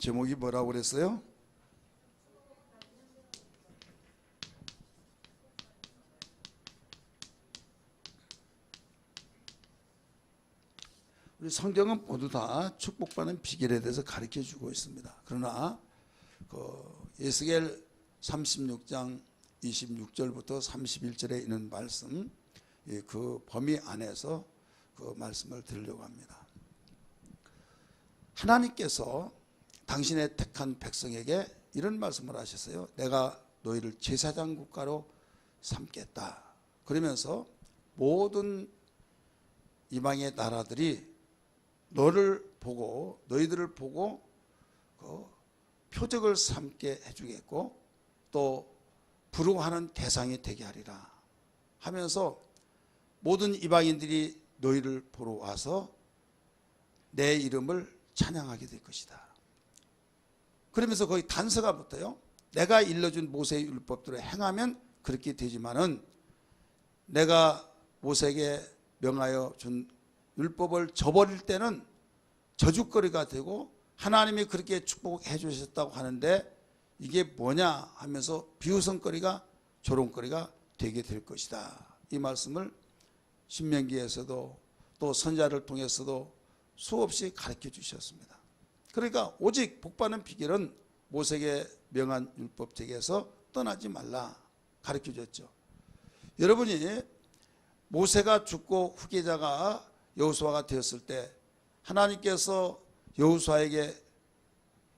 제목이 뭐라고 그랬어요? 우리 성경은 모두 다 축복받는 비결에 대해서 가르쳐 주고 있습니다. 그러나 에스겔 36장 26절부터 31절에 있는 말씀, 그 범위 안에서 그 말씀을 드리려고 합니다. 하나님께서 당신의 택한 백성에게 이런 말씀을 하셨어요. 내가 너희를 제사장 국가로 삼겠다. 그러면서 모든 이방의 나라들이 너희들을 보고 표적을 삼게 해주겠고 또 부러워하는 대상이 되게 하리라 하면서 모든 이방인들이 너희를 보러 와서 내 이름을 찬양하게 될 것이다. 그러면서 거기 단서가 붙어요. 내가 일러준 모세의 율법대로 행하면 그렇게 되지만은 내가 모세에게 명하여 준 율법을 저버릴 때는 저주거리가 되고 하나님이 그렇게 축복해 주셨다고 하는데 이게 뭐냐 하면서 비웃음거리가 조롱거리가 되게 될 것이다. 이 말씀을 신명기에서도 또 선자를 통해서도 수없이 가르쳐 주셨습니다. 그러니까 오직 복받는 비결은 모세에게 명한 율법책에서 떠나지 말라 가르쳐 줬죠. 여러분이 모세가 죽고 후계자가 여호수아가 되었을 때 하나님께서 여호수아에게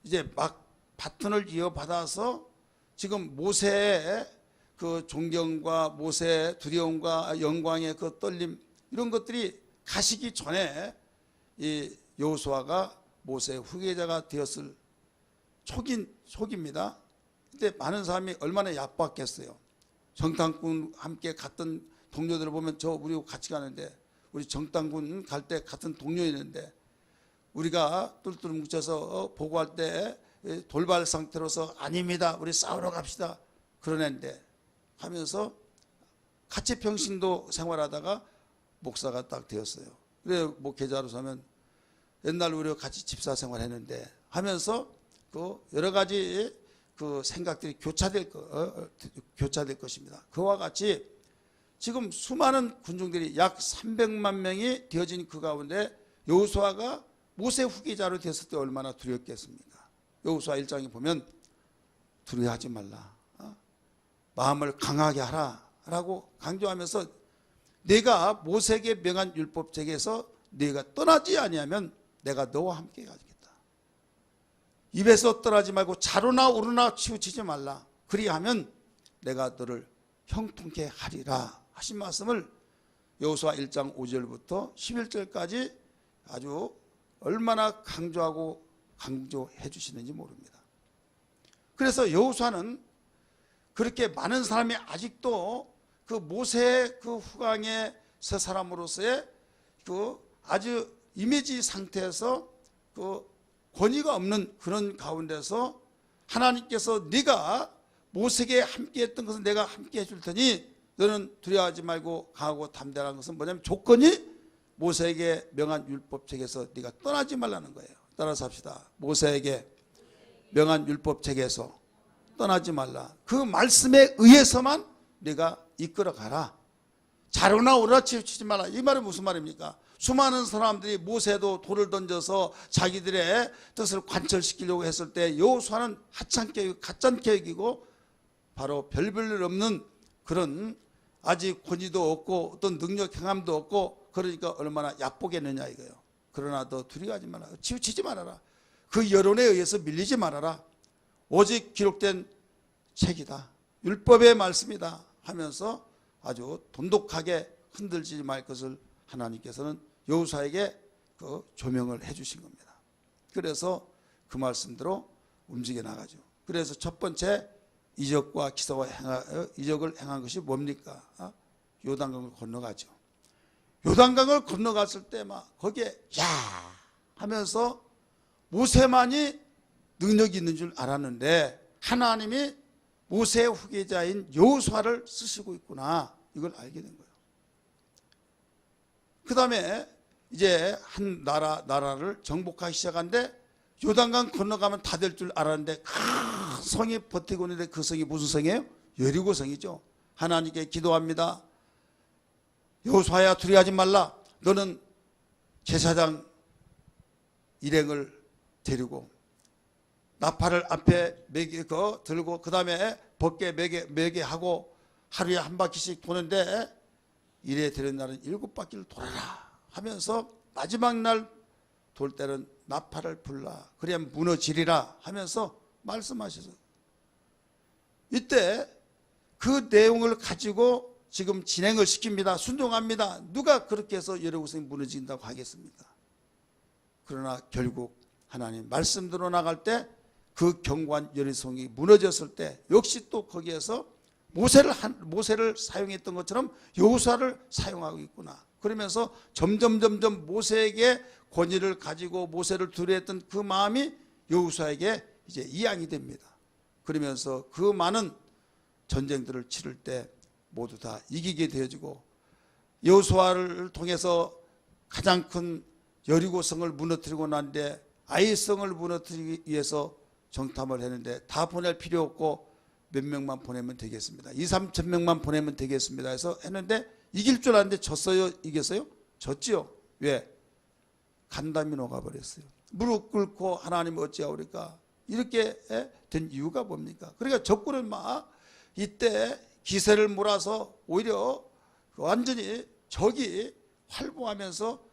이제 막 바톤을 이어받아서 지금 모세의 그 존경과 모세의 두려움과 영광의 그 떨림 이런 것들이 가시기 전에 이 여호수아가 모세의 후계자가 되었을 초기입니다. 그때 많은 사람이 얼마나 얕봤겠어요. 정탐꾼 함께 갔던 동료들을 보면 저 우리 같이 가는데 우리 정탐군 갈 때 같은 동료였는데 우리가 똘똘 뭉쳐서 보고할 때 돌발 상태로서 아닙니다. 우리 싸우러 갑시다. 그러는데 하면서 같이 평신도 생활하다가 목사가 딱 되었어요. 그래 목회자로서 하면 옛날 우리가 같이 집사 생활했는데 하면서 그 여러 가지 그 생각들이 교차될 것입니다. 그와 같이 지금 수많은 군중들이 약 300만 명이 되어진 그 가운데 여호수아가 모세 후계자로 됐을 때 얼마나 두렵겠습니까? 여호수아 1장에 보면 두려워하지 말라. 마음을 강하게 하라 라고 강조하면서 내가 모세에게 명한 율법책에서 네가 떠나지 아니하면 내가 너와 함께 가겠다. 입에서 떠나지 말고 좌로나 우로나 치우치지 말라. 그리하면 내가 너를 형통케 하리라 하신 말씀을 여호수아 1장 5절부터 11절까지 아주 얼마나 강조해 주시는지 모릅니다. 그래서 여호수아는 그렇게 많은 사람이 아직도 그 모세의 그 후광의 세 사람으로서의 그 아주 이미지 상태에서 그 권위가 없는 그런 가운데서 하나님께서 네가 모세에게 함께 했던 것은 내가 함께 해줄 테니 너는 두려워하지 말고 강하고 담대한 것은 뭐냐면 조건이 모세에게 명한 율법책에서 네가 떠나지 말라는 거예요. 따라서 합시다. 모세에게 명한 율법책에서 떠나지 말라. 그 말씀에 의해서만 네가 이끌어가라. 좌로나 우로나 치우치지 말라. 이 말은 무슨 말입니까? 수많은 사람들이 모세도 돌을 던져서 자기들의 뜻을 관철시키려고 했을 때 여호수아는 하찮게 가짠케이고 바로 별볼일 없는 그런 아직 권위도 없고 어떤 능력 행함도 없고 그러니까 얼마나 얕보겠느냐 이거예요. 그러나 너 두려워하지 말아라. 치우치지 말아라. 그 여론에 의해서 밀리지 말아라. 오직 기록된 책이다. 율법의 말씀이다 하면서 아주 돈독하게 흔들지 말 것을 하나님께서는 여호수아에게 그 조명을 해 주신 겁니다. 그래서 그 말씀대로 움직여 나가죠. 그래서 첫 번째 이적과 기사와 이적을 행한 것이 뭡니까? 요단강을 건너가죠. 요단강을 건너갔을 때 막 거기에 야 하면서 모세만이 능력이 있는 줄 알았는데 하나님이 모세의 후계자인 여호수아를 쓰시고 있구나 이걸 알게 된 거예요. 그 다음에 이제 한 나라를 정복하기 시작한데 요단강 건너가면 다 될 줄 알았는데 큰 성이 버티고 있는데 그 성이 무슨 성이에요? 여리고 성이죠. 하나님께 기도합니다. 여호수아야 두려워하지 말라. 너는 제사장 일행을 데리고 나팔을 앞에 들고 그 다음에 벗게 매게 하고 하루에 한 바퀴씩 도는데 이래 되는 날은 7바퀴를 돌아라 하면서 마지막 날 돌 때는 나팔을 불라 그래야 무너지리라 하면서 말씀하셔서 이때 그 내용을 가지고 지금 진행을 시킵니다. 순종합니다. 누가 그렇게 해서 여리고성이 무너진다고 하겠습니까? 그러나 결국 하나님 말씀대로 나갈 때 그 견고한 여리고성이 무너졌을 때 역시 또 거기에서 모세를 사용했던 것처럼 여호수아를 사용하고 있구나. 그러면서 점점 모세에게 권위를 가지고 모세를 두려워했던 그 마음이 여호수아에게 이제 이양이 됩니다. 그러면서 그 많은 전쟁들을 치를 때 모두 다 이기게 되어지고 여호수아를 통해서 가장 큰 여리고성을 무너뜨리고 난 뒤에 아이성을 무너뜨리기 위해서 정탐을 했는데 다 보낼 필요 없고 몇 명만 보내면 되겠습니다. 2-3천 명만 보내면 되겠습니다. 해서 했는데 이길 줄 알았는데 졌어요? 이겼어요? 졌지요. 왜? 간담이 녹아버렸어요. 무릎 꿇고 하나님 어찌하오리까? 이렇게 된 이유가 뭡니까? 그러니까 적군은 막 이때 기세를 몰아서 오히려 완전히 적이 활보하면서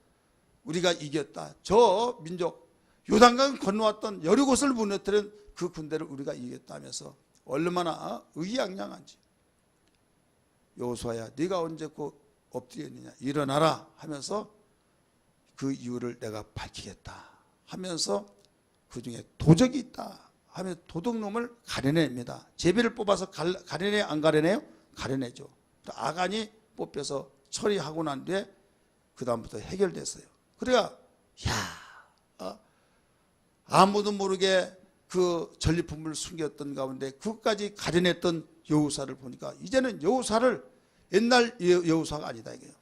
우리가 이겼다. 저 민족 요단강 건너왔던 여리고를 무너뜨린 그 군대를 우리가 이겼다면서 얼마나 의기양양한지. 여호수아야 네가 언제 그 엎드렸느냐 일어나라 하면서 그 이유를 내가 밝히겠다 하면서 그 중에 도적이 있다 하면 도둑놈을 가려냅니다. 제비를 뽑아서 가려내 안 가려내요? 가려내죠. 아간이 뽑혀서 처리하고 난 뒤에 그 다음부터 해결됐어요. 그래야 아무도 모르게 그 전리품을 숨겼던 가운데 그것까지 가려냈던 여호수아를 보니까 이제는 여호수아를 옛날 여호수아가 아니다 이거예요.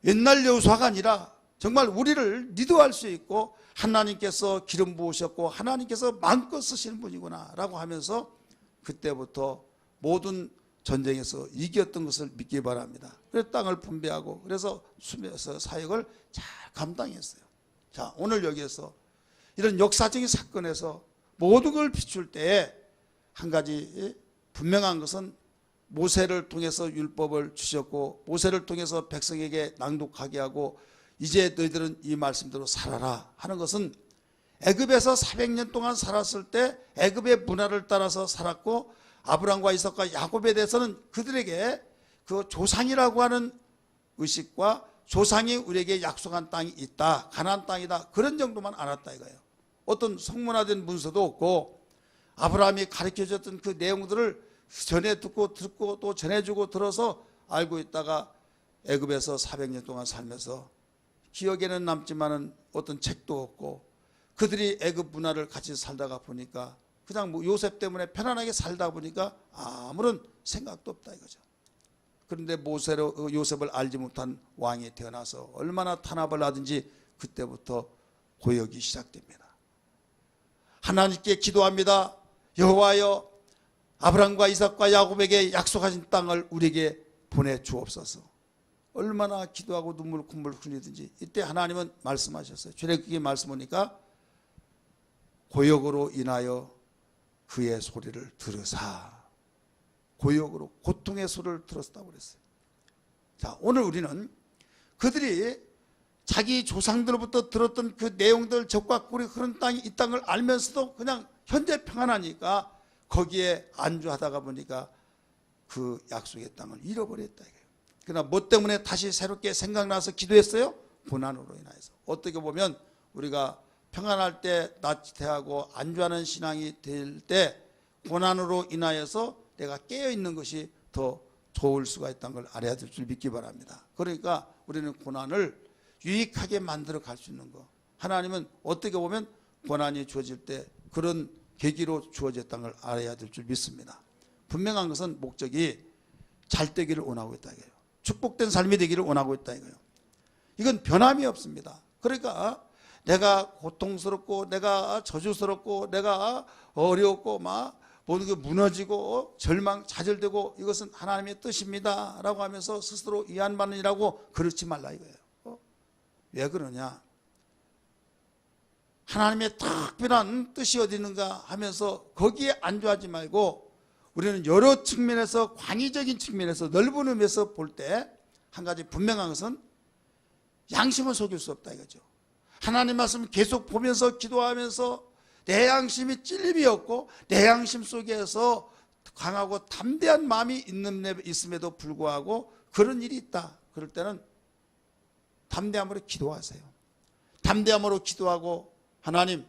옛날 여호수아가 아니라 정말 우리를 리드할 수 있고 하나님께서 기름 부으셨고 하나님께서 마음껏 쓰시는 분이구나 라고 하면서 그때부터 모든 전쟁에서 이겼던 것을 믿기 바랍니다. 그래서 땅을 분배하고 그래서 숨에서 사역을 잘 감당했어요. 자, 오늘 여기에서 이런 역사적인 사건에서 모든 걸 비출 때에 한 가지 분명한 것은 모세를 통해서 율법을 주셨고 모세를 통해서 백성에게 낭독하게 하고 이제 너희들은 이 말씀대로 살아라 하는 것은 애굽에서 400년 동안 살았을 때 애굽의 문화를 따라서 살았고 아브라함과 이삭과 야곱에 대해서는 그들에게 그 조상이라고 하는 의식과 조상이 우리에게 약속한 땅이 있다. 가나안 땅이다. 그런 정도만 알았다 이거예요. 어떤 성문화된 문서도 없고 아브라함이 가르쳐줬던 그 내용들을 전해 듣고 또 전해주고 들어서 알고 있다가 애굽에서 400년 동안 살면서 기억에는 남지만은 어떤 책도 없고 그들이 애굽 문화를 같이 살다가 보니까 그냥 뭐 요셉 때문에 편안하게 살다 보니까 아무런 생각도 없다 이거죠. 그런데 요셉을 알지 못한 왕이 태어나서 얼마나 탄압을 하든지 그때부터 고역이 시작됩니다. 하나님께 기도합니다. 여호와여 아브라함과 이삭과 야곱에게 약속하신 땅을 우리에게 보내주옵소서. 얼마나 기도하고 눈물 콧물 흘리든지 이때 하나님은 말씀하셨어요. 출애굽기 말씀 보니까 고역으로 인하여 그의 소리를 들으사. 고역으로 고통의 소리를 들었다고 그랬어요. 자, 오늘 우리는 그들이 자기 조상들로부터 들었던 그 내용들 적과 꿀이 흐른 땅이 이 땅을 알면서도 그냥 현재 평안하니까 거기에 안주하다가 보니까 그 약속의 땅을 잃어버렸다 이거예요. 그러나 뭐 때문에 다시 새롭게 생각나서 기도했어요? 고난으로 인하여서. 어떻게 보면 우리가 평안할 때 나태하고 안주하는 신앙이 될 때 고난으로 인하여서 내가 깨어있는 것이 더 좋을 수가 있다는 걸 알아야 될 줄 믿기 바랍니다. 그러니까 우리는 고난을 유익하게 만들어 갈 수 있는 거. 하나님은 어떻게 보면 고난이 주어질 때 그런 계기로 주어졌다는 걸 알아야 될 줄 믿습니다. 분명한 것은 목적이 잘 되기를 원하고 있다 이거예요. 축복된 삶이 되기를 원하고 있다 이거예요. 이건 변함이 없습니다. 그러니까 내가 고통스럽고 내가 저주스럽고 내가 어려웠고 막 모든 게 무너지고 절망 좌절되고 이것은 하나님의 뜻입니다 라고 하면서 스스로 이안받느니라고 그렇지 말라 이거예요. 왜 그러냐? 하나님의 특별한 뜻이 어디 있는가 하면서 거기에 안주하지 말고 우리는 여러 측면에서 광의적인 측면에서 넓은 의미에서 볼 때 한 가지 분명한 것은 양심을 속일 수 없다 이거죠. 하나님 말씀 계속 보면서 기도하면서 내 양심이 찔림이 없고 내 양심 속에서 강하고 담대한 마음이 있음에도 불구하고 그런 일이 있다. 그럴 때는 담대함으로 기도하세요. 담대함으로 기도하고 하나님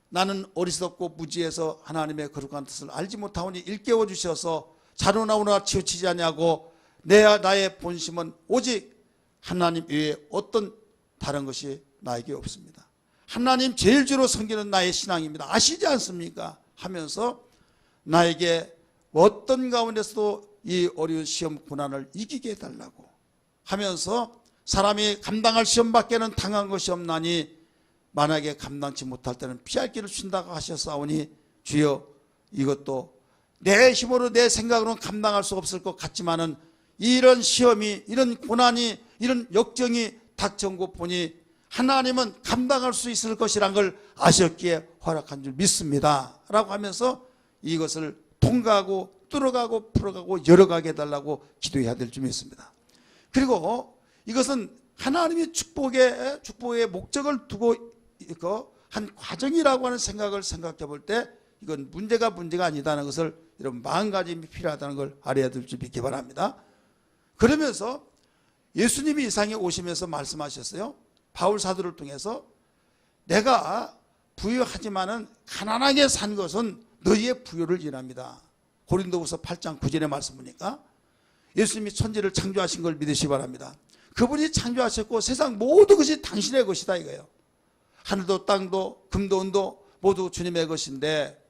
나는 어리석고 무지해서 하나님의 거룩한 뜻을 알지 못하오니 일깨워 주셔서 자로나오나 치우치지 아니하고 나의 본심은 오직 하나님 외에 어떤 다른 것이 나에게 없습니다. 하나님 제일 주로 섬기는 나의 신앙입니다. 아시지 않습니까? 하면서 나에게 어떤 가운데서도 이 어려운 시험 고난을 이기게 해달라고 하면서 사람이 감당할 시험밖에는 당한 것이 없나니 만약에 감당치 못할 때는 피할 길을 준다고 하셨사오니 주여 이것도 내 힘으로 내 생각으로는 감당할 수 없을 것 같지만은 이런 시험이 이런 고난이 이런 역정이 닥쳐온 보니 하나님은 감당할 수 있을 것이란 걸 아셨기에 허락한 줄 믿습니다 라고 하면서 이것을 통과하고 뚫어가고 풀어가고 열어가게 해달라고 기도해야 될 줄 믿습니다. 그리고 이것은 하나님의 축복의 목적을 두고 한 과정이라고 하는 생각을 생각해 볼 때 이건 문제가 아니다는 것을 여러분 마음가짐이 필요하다는 걸 알아야 될 줄 믿기 바랍니다. 그러면서 예수님이 이 세상에 오시면서 말씀하셨어요. 바울 사도를 통해서 내가 부유하지만은 가난하게 산 것은 너희의 부유를 인합니다. 고린도후서 8장 9절의 말씀 보니까 예수님이 천지를 창조하신 걸 믿으시기 바랍니다. 그분이 창조하셨고 세상 모든 것이 당신의 것이다 이거예요. 하늘도 땅도 금도 은도 모두 주님의 것인데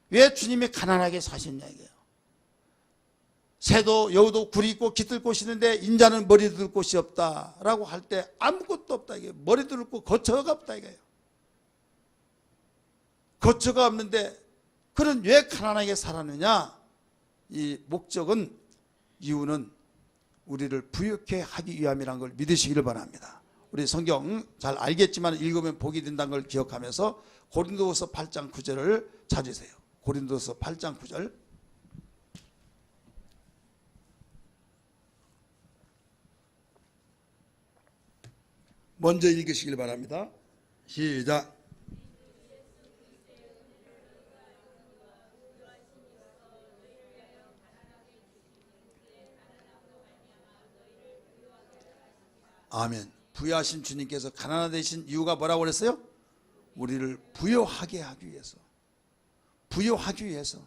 왜 주님이 가난하게 사셨냐 이거예요. 새도 여우도 굴이 있고 깃들 곳이 있는데 인자는 머리 둘 곳이 없다라고 할 때 아무것도 없다 이게 머리 둘 곳 거처가 없다 이거예요. 거처가 없는데 그는 왜 가난하게 살았느냐? 이 목적은 이유는 우리를 부유케 하기 위함이라는 걸 믿으시기를 바랍니다. 우리 성경 잘 알겠지만 읽으면 복이 된다는 걸 기억하면서 고린도후서 8장 9절을 찾으세요. 고린도후서 8장 9절. 먼저 읽으시길 바랍니다. 시작. 아멘. 부유하신 주님께서 가난하게 되신 이유가 뭐라고 그랬어요? 우리를 부유하게 하기 위해서. 부유하기 위해서.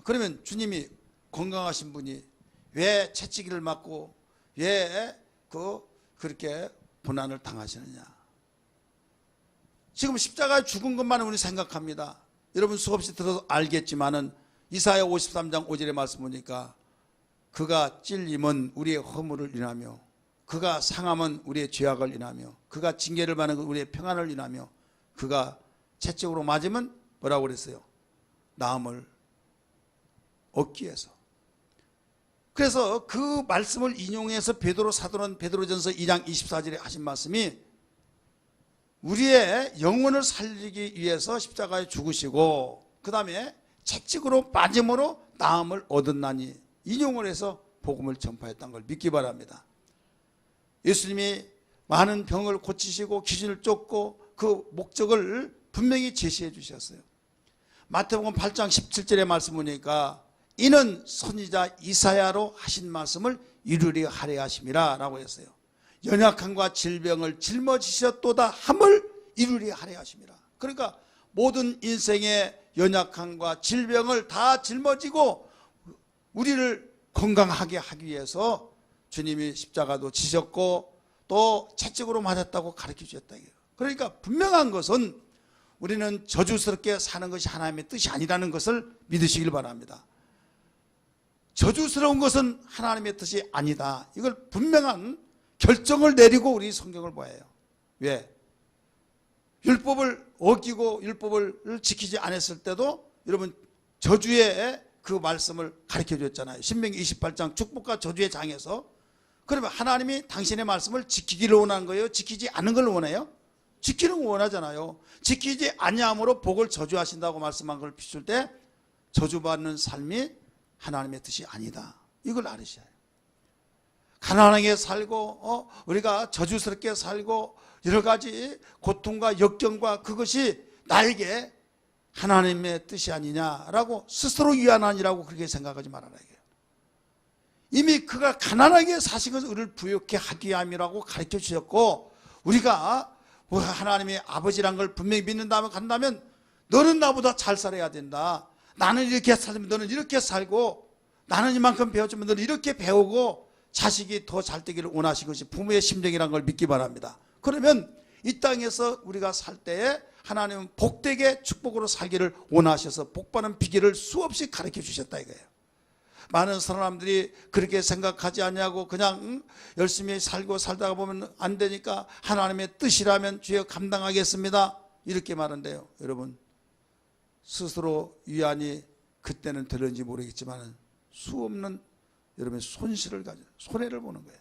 그러면 주님이 건강하신 분이 왜 채찍이를 맞고 왜 그렇게 고난을 당하시느냐? 지금 십자가에 죽은 것만 우리 생각합니다. 여러분 수없이 들어서 알겠지만은 이사야 53장 5절의 말씀 보니까 그가 찔림은 우리의 허물을 인하며 그가 상함은 우리의 죄악을 인하며 그가 징계를 받는 건 우리의 평안을 인하며 그가 채찍으로 맞으면 뭐라고 그랬어요? 나음을 얻기 위해서. 그래서 그 말씀을 인용해서 베드로 사도는 베드로전서 2장 24절에 하신 말씀이 우리의 영혼을 살리기 위해서 십자가에 죽으시고 그 다음에 채찍으로 맞음으로 나음을 얻었나니 인용을 해서 복음을 전파했다는 걸 믿기 바랍니다. 예수님이 많은 병을 고치시고 귀신을 쫓고 그 목적을 분명히 제시해 주셨어요. 마태복음 8장 17절의 말씀 보니까 이는 선지자 이사야로 하신 말씀을 이루려 하려 하심이라 라고 했어요. 연약함과 질병을 짊어지셨도다 함을 이루려 하려 하심이라. 그러니까 모든 인생의 연약함과 질병을 다 짊어지고 우리를 건강하게 하기 위해서 주님이 십자가도 지셨고 또 채찍으로 맞았다고 가르쳐 주셨다. 그러니까 분명한 것은 우리는 저주스럽게 사는 것이 하나님의 뜻이 아니라는 것을 믿으시길 바랍니다. 저주스러운 것은 하나님의 뜻이 아니다. 이걸 분명한 결정을 내리고 우리 성경을 봐야 해요. 왜? 율법을 어기고 율법을 지키지 않았을 때도 여러분 저주의 그 말씀을 가르쳐 줬잖아요. 신명기 28장 축복과 저주의 장에서. 그러면 하나님이 당신의 말씀을 지키기를 원하는 거예요? 지키지 않는 걸 원해요? 지키는 걸 원하잖아요. 지키지 아니함으로 복을 저주하신다고 말씀한 걸 비출 때 저주받는 삶이 하나님의 뜻이 아니다. 이걸 알으셔야 해요. 가난하게 살고 우리가 저주스럽게 살고 여러 가지 고통과 역경과 그것이 나에게 하나님의 뜻이 아니냐라고 스스로 위안하니라고 그렇게 생각하지 말아라. 이미 그가 가난하게 사신 것을 우리를 부욕해 하기 위함이라고 가르쳐 주셨고, 우리가 하나님의 아버지란 걸 분명히 믿는다면 간다면 너는 나보다 잘 살아야 된다. 나는 이렇게 살면 너는 이렇게 살고, 나는 이만큼 배웠지만 너는 이렇게 배우고, 자식이 더 잘 되기를 원하신 것이 부모의 심정이라는 걸 믿기 바랍니다. 그러면 이 땅에서 우리가 살 때에 하나님은 복되게 축복으로 살기를 원하셔서 복받는 비결을 수없이 가르쳐 주셨다 이거예요. 많은 사람들이 그렇게 생각하지 않냐고 그냥 열심히 살고 살다가 보면 안 되니까 하나님의 뜻이라면 주여 감당하겠습니다 이렇게 말한대요. 여러분 스스로 위안이 그때는 들었는지 모르겠지만 수없는 여러분의 손해를 보는 거예요.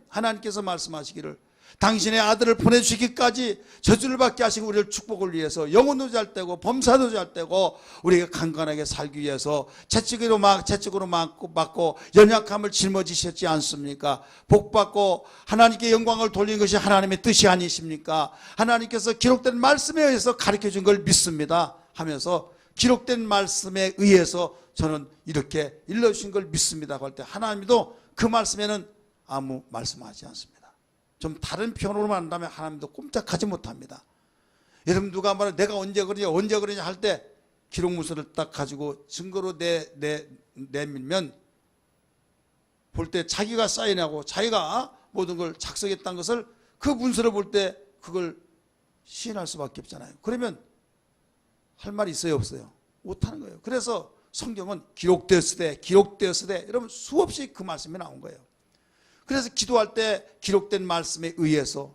하나님께서 말씀하시기를 당신의 아들을 보내주시기까지 저주를 받게 하시고 우리를 축복을 위해서 영혼도 잘 되고 범사도 잘 되고 우리가 강건하게 살기 위해서 채찍으로 맞고 연약함을 짊어지셨지 않습니까? 복받고 하나님께 영광을 돌리는 것이 하나님의 뜻이 아니십니까? 하나님께서 기록된 말씀에 의해서 가르쳐준 걸 믿습니다 하면서 기록된 말씀에 의해서 저는 이렇게 일러주신 걸 믿습니다 할 때 하나님도 그 말씀에는 아무 말씀하지 않습니다. 좀 다른 표현으로 말한다면 하나님도 꼼짝하지 못합니다. 여러분 누가 말해 내가 언제 그러냐 할 때 기록 문서를 딱 가지고 증거로 내밀면 볼 때 자기가 사인하고 자기가 모든 걸 작성했다는 것을 그 문서를 볼 때 그걸 시인할 수밖에 없잖아요. 그러면 할 말이 있어요 없어요? 못하는 거예요. 그래서 성경은 기록되었으되 여러분 수없이 그 말씀이 나온 거예요. 그래서 기도할 때 기록된 말씀에 의해서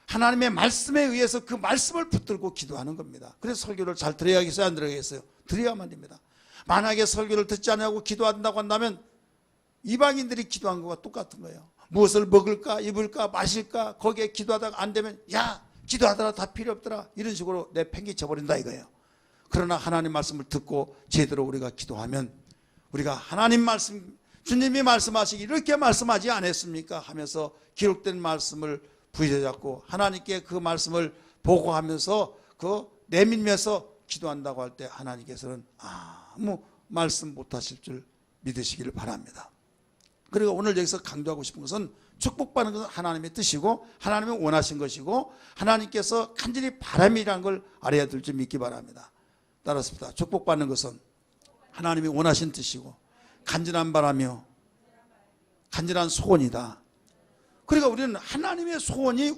하나님의 말씀에 의해서 그 말씀을 붙들고 기도하는 겁니다. 그래서 설교를 잘 들어야겠어요 안 들어야겠어요? 들어야만 됩니다. 만약에 설교를 듣지 않냐고 기도한다고 한다면 이방인들이 기도한 것과 똑같은 거예요. 무엇을 먹을까 입을까 마실까 거기에 기도하다가 안 되면 야 기도하더라 다 필요 없더라 이런 식으로 내팽개쳐 버린다 이거예요. 그러나 하나님 말씀을 듣고 제대로 우리가 기도하면 우리가 하나님 말씀 주님이 말씀하시기 이렇게 말씀하지 않았습니까 하면서 기록된 말씀을 부여잡고 하나님께 그 말씀을 보고하면서 그 내밀면서 기도한다고 할 때 하나님께서는 아무 말씀 못하실 줄 믿으시기를 바랍니다. 그리고 오늘 여기서 강조하고 싶은 것은 축복받는 것은 하나님의 뜻이고 하나님이 원하신 것이고 하나님께서 간절히 바람이라는 걸 알아야 될 줄 믿기 바랍니다. 따라서 축복받는 것은 하나님이 원하신 뜻이고 간절한 바라며 간절한 소원이다. 그러니까 우리는 하나님의 소원이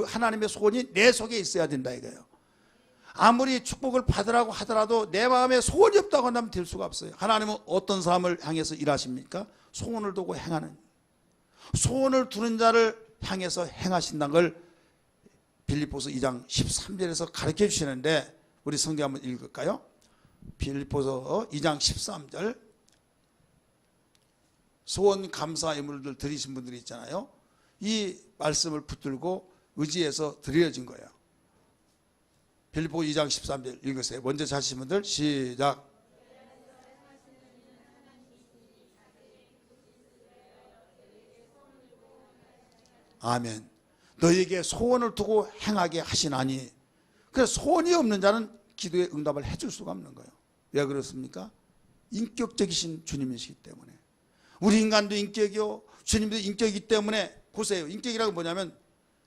하나님의 소원이 내 속에 있어야 된다 이거예요. 아무리 축복을 받으라고 하더라도 내 마음에 소원이 없다고 한다면 될 수가 없어요. 하나님은 어떤 사람을 향해서 일하십니까? 소원을 두고 행하는, 소원을 두는 자를 향해서 행하신다는 걸 빌립보서 2장 13절에서 가르쳐 주시는데 우리 성경 한번 읽을까요? 빌립보서 2장 13절. 소원 감사 예물들 드리신 분들이 있잖아요. 이 말씀을 붙들고 의지해서 드려진 거예요. 빌립보 2장 13절 읽으세요. 먼저 자신 분들 시작. 아멘. 너에게 소원을 두고 행하게 하시나니. 그래서 소원이 없는 자는 기도에 응답을 해줄 수가 없는 거예요. 왜 그렇습니까? 인격적이신 주님이시기 때문에. 우리 인간도 인격이요 주님도 인격이기 때문에 보세요. 인격이라고 뭐냐면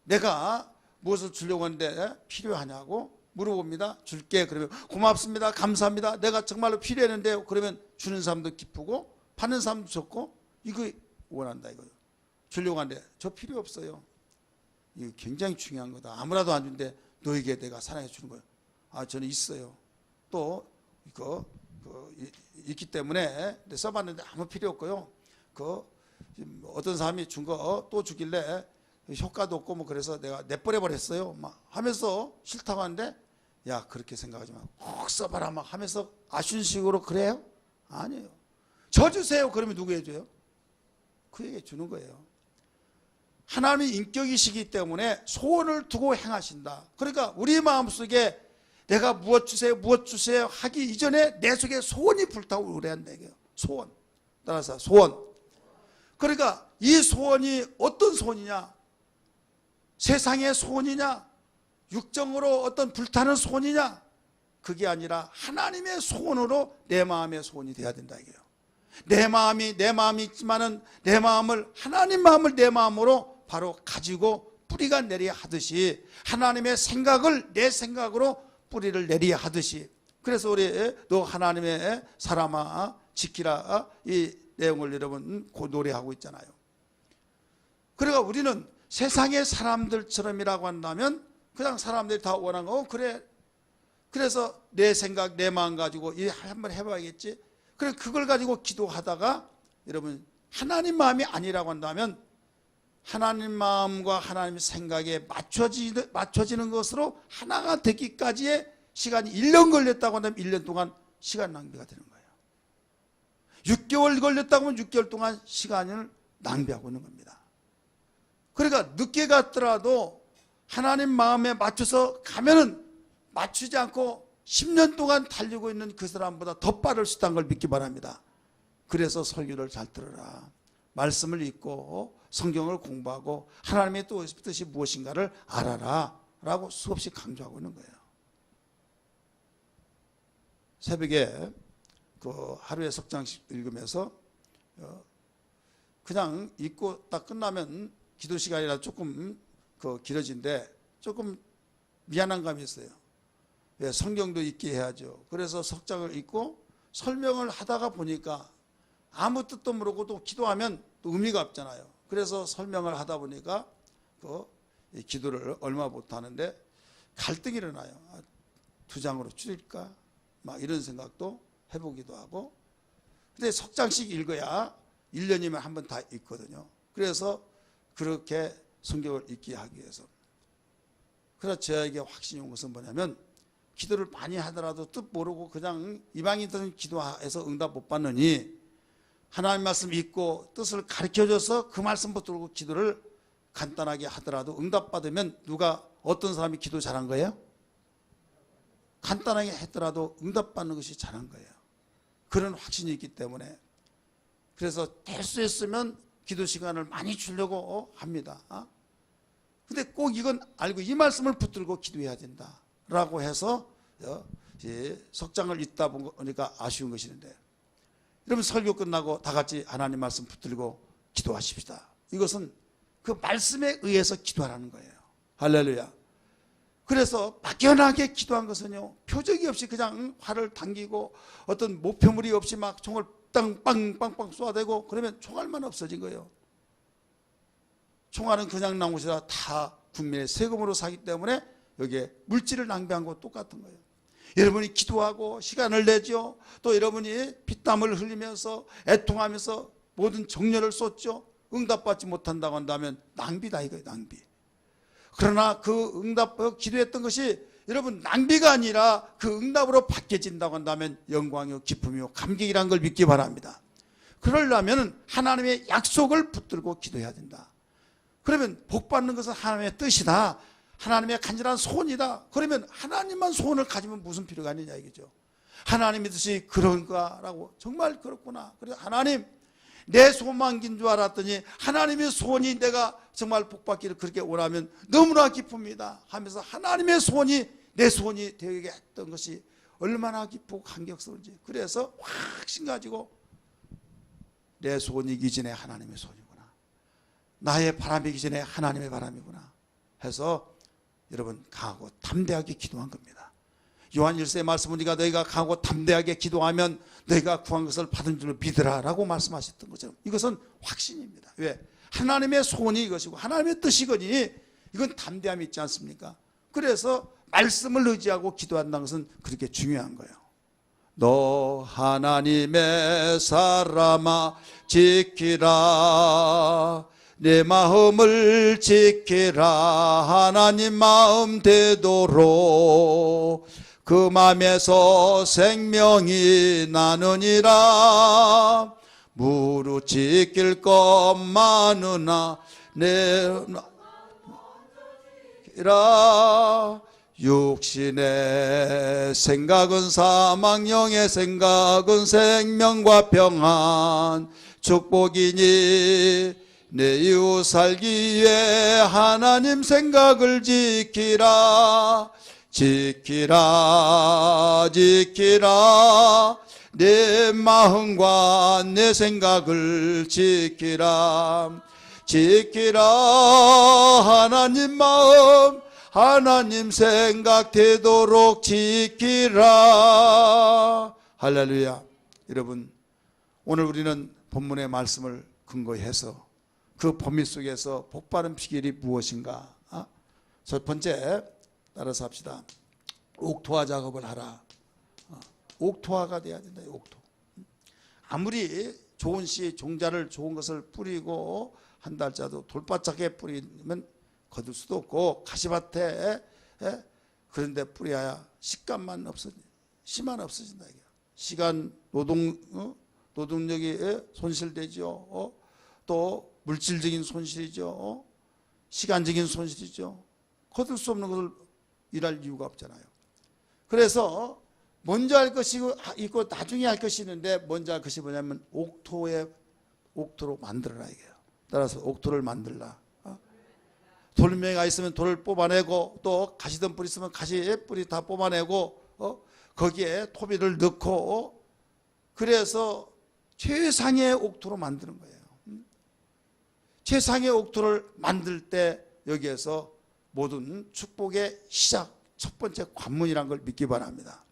내가 무엇을 주려고 하는데 필요하냐고 물어봅니다. 줄게. 그러면 고맙습니다. 감사합니다. 내가 정말로 필요했는데요. 그러면 주는 사람도 기쁘고 받는 사람도 좋고 이거 원한다 이거예요. 주려고 하는데 저 필요 없어요. 이거 굉장히 중요한 거다. 아무라도 안 준대 너에게 내가 사랑해 주는 거예요. 저는 있어요. 또 이거 있기 때문에 써봤는데 아무 필요 없고요. 어떤 사람이 준 거 또 주길래 효과도 없고 뭐 그래서 내가 내버려 버렸어요. 막 하면서 싫다고 하는데 야 그렇게 생각하지 마. 꼭 써봐라 막 하면서 아쉬운 식으로 그래요? 아니에요. 저 주세요. 그러면 누구에게 줘요? 그에게 주는 거예요. 하나님의 인격이시기 때문에 소원을 두고 행하신다. 그러니까 우리 마음속에 내가 무엇 주세요 하기 이전에 내 속에 소원이 불타고 그래야 돼요. 소원. 따라서 소원. 그러니까 이 소원이 어떤 소원이냐? 세상의 소원이냐? 육정으로 어떤 불타는 소원이냐? 그게 아니라 하나님의 소원으로 내 마음의 소원이 돼야 된다 이게요. 내 마음이 있지만은 내 마음을 하나님 마음을 내 마음으로 바로 가지고 뿌리가 내려야 하듯이 하나님의 생각을 내 생각으로 뿌리를 내려야 하듯이 그래서 우리 너 하나님의 사람아 지키라 이 내용을 여러분 노래하고 있잖아요. 그러니까 우리는 세상의 사람들처럼이라고 한다면 그냥 사람들이 다 원한 거 그래 그래서 내 생각 내 마음 가지고 한번 해봐야겠지. 그래 그걸 가지고 기도하다가 여러분 하나님 마음이 아니라고 한다면 하나님 마음과 하나님 생각에 맞춰지는 것으로 하나가 되기까지의 시간이 1년 걸렸다고 한다면 1년 동안 시간 낭비가 되는 거예요. 6개월 걸렸다고 하면 6개월 동안 시간을 낭비하고 있는 겁니다. 그러니까 늦게 갔더라도 하나님 마음에 맞춰서 가면은 맞추지 않고 10년 동안 달리고 있는 그 사람보다 더 빠를 수 있다는 걸 믿기 바랍니다. 그래서 설교를 잘 들어라. 말씀을 읽고 성경을 공부하고 하나님의 뜻이 무엇인가를 알아라 라고 수없이 강조하고 있는 거예요. 새벽에 그 하루에 석장씩 읽으면서 그냥 읽고 딱 끝나면 기도 시간이라 조금 길어진데 조금 미안한 감이 있어요. 예, 성경도 읽게 해야죠. 그래서 석장을 읽고 설명을 하다가 보니까 아무 뜻도 모르고 또 기도하면 또 의미가 없잖아요. 그래서 설명을 하다 보니까 기도를 얼마 못하는데 갈등이 일어나요. 2장으로 줄일까? 막 이런 생각도 해보기도 하고. 근데 석장씩 읽어야 1년이면 한 번 다 읽거든요. 그래서 그렇게 성경을 읽게 하기 위해서. 그래서 저에게 확신이 온 것은 뭐냐면 기도를 많이 하더라도 뜻 모르고 그냥 이방인들은 기도해서 응답 못 받느니 하나님 말씀 읽고 뜻을 가르쳐줘서 그 말씀 붙들고 기도를 간단하게 하더라도 응답받으면 누가 어떤 사람이 기도 잘한 거예요? 간단하게 했더라도 응답받는 것이 잘한 거예요. 그런 확신이 있기 때문에 그래서 될 수 있으면 기도 시간을 많이 주려고 합니다. 근데 꼭 이건 알고 이 말씀을 붙들고 기도해야 된다 라고 해서 석장을 읽다 보니까 아쉬운 것이는데 여러분 설교 끝나고 다 같이 하나님 말씀 붙들고 기도하십시다. 이것은 그 말씀에 의해서 기도하라는 거예요. 할렐루야. 그래서 막연하게 기도한 것은요 표적이 없이 그냥 활을 당기고 어떤 목표물이 없이 막 총을 빵빵빵빵 쏘아대고 그러면 총알만 없어진 거예요. 총알은 그냥 나온 것이라 다 국민의 세금으로 사기 때문에 여기에 물질을 낭비한 것 똑같은 거예요. 여러분이 기도하고 시간을 내죠. 또 여러분이 피땀을 흘리면서 애통하면서 모든 정열을 쏟죠. 응답받지 못한다고 한다면 낭비다 이거예요. 낭비. 그러나 그 기도했던 것이 여러분 낭비가 아니라 그 응답으로 바뀌어진다고 한다면 영광이요 기쁨이요 감격이라는 걸 믿기 바랍니다. 그러려면 하나님의 약속을 붙들고 기도해야 된다. 그러면 복 받는 것은 하나님의 뜻이다. 하나님의 간절한 소원이다. 그러면 하나님만 소원을 가지면 무슨 필요가 있느냐 이거죠. 하나님의 뜻이 그런가라고 정말 그렇구나. 그래서 하나님 내 소망인 줄 알았더니 하나님의 소원이 내가 정말 복받기를 그렇게 원하면 너무나 기쁩니다 하면서 하나님의 소원이 내 소원이 되게 했던 것이 얼마나 기쁘고 감격스러운지 그래서 확신 가지고 내 소원이기 전에 하나님의 소원이구나. 나의 바람이기 전에 하나님의 바람이구나 해서 여러분 강하고 담대하게 기도한 겁니다. 요한 1서의 말씀은 네가 너희가 강하고 담대하게 기도하면 너희가 구한 것을 받은 줄로 믿으라 라고 말씀하셨던 것처럼 이것은 확신입니다. 왜? 하나님의 소원이 이것이고 하나님의 뜻이거니 이건 담대함이 있지 않습니까? 그래서 말씀을 의지하고 기도한다는 것은 그렇게 중요한 거예요. 너 하나님의 사람아 지키라 내 마음을 지키라. 하나님 마음 되도록 그 맘에서 생명이 나느니라. 무릇 지킬 것 많으나 내라. 육신의 생각은 사망, 영의 생각은 생명과 평안. 축복이니 내 이웃 살기 위해 하나님 생각을 지키라. 지키라 지키라. 내 마음과 내 생각을 지키라. 지키라. 하나님 마음 하나님 생각 되도록 지키라. 할렐루야. 여러분, 오늘 우리는 본문의 말씀을 근거해서 그 범위 속에서 복받은 비결이 무엇인가? 첫 번째, 따라서 합시다. 옥토화 작업을 하라. 옥토화가 돼야 된다. 옥토. 아무리 좋은 씨, 종자를 좋은 것을 뿌리고 한다 할지라도 돌바짝에 뿌리면 거둘 수도 없고, 가시밭에 그런데 뿌려야 식감만 씨만 없어진다. 시간, 노동력이 손실되죠. 또 물질적인 손실이죠. 시간적인 손실이죠. 거둘 수 없는 것을 일할 이유가 없잖아요. 그래서 먼저 할 것이 있고 나중에 할 것이 있는데, 먼저 할 것이 뭐냐면 옥토로 만들어라 이게요. 따라서 옥토를 만들라. 돌멩이가 있으면 돌을 뽑아내고, 또 가시덤 뿌리 있으면 가시 뿌리 다 뽑아내고, 거기에 토비를 넣고, 그래서 최상의 옥토로 만드는 거예요. 최상의 옥토를 만들 때 여기에서 모든 축복의 시작, 첫 번째 관문이라는 걸 믿기 바랍니다.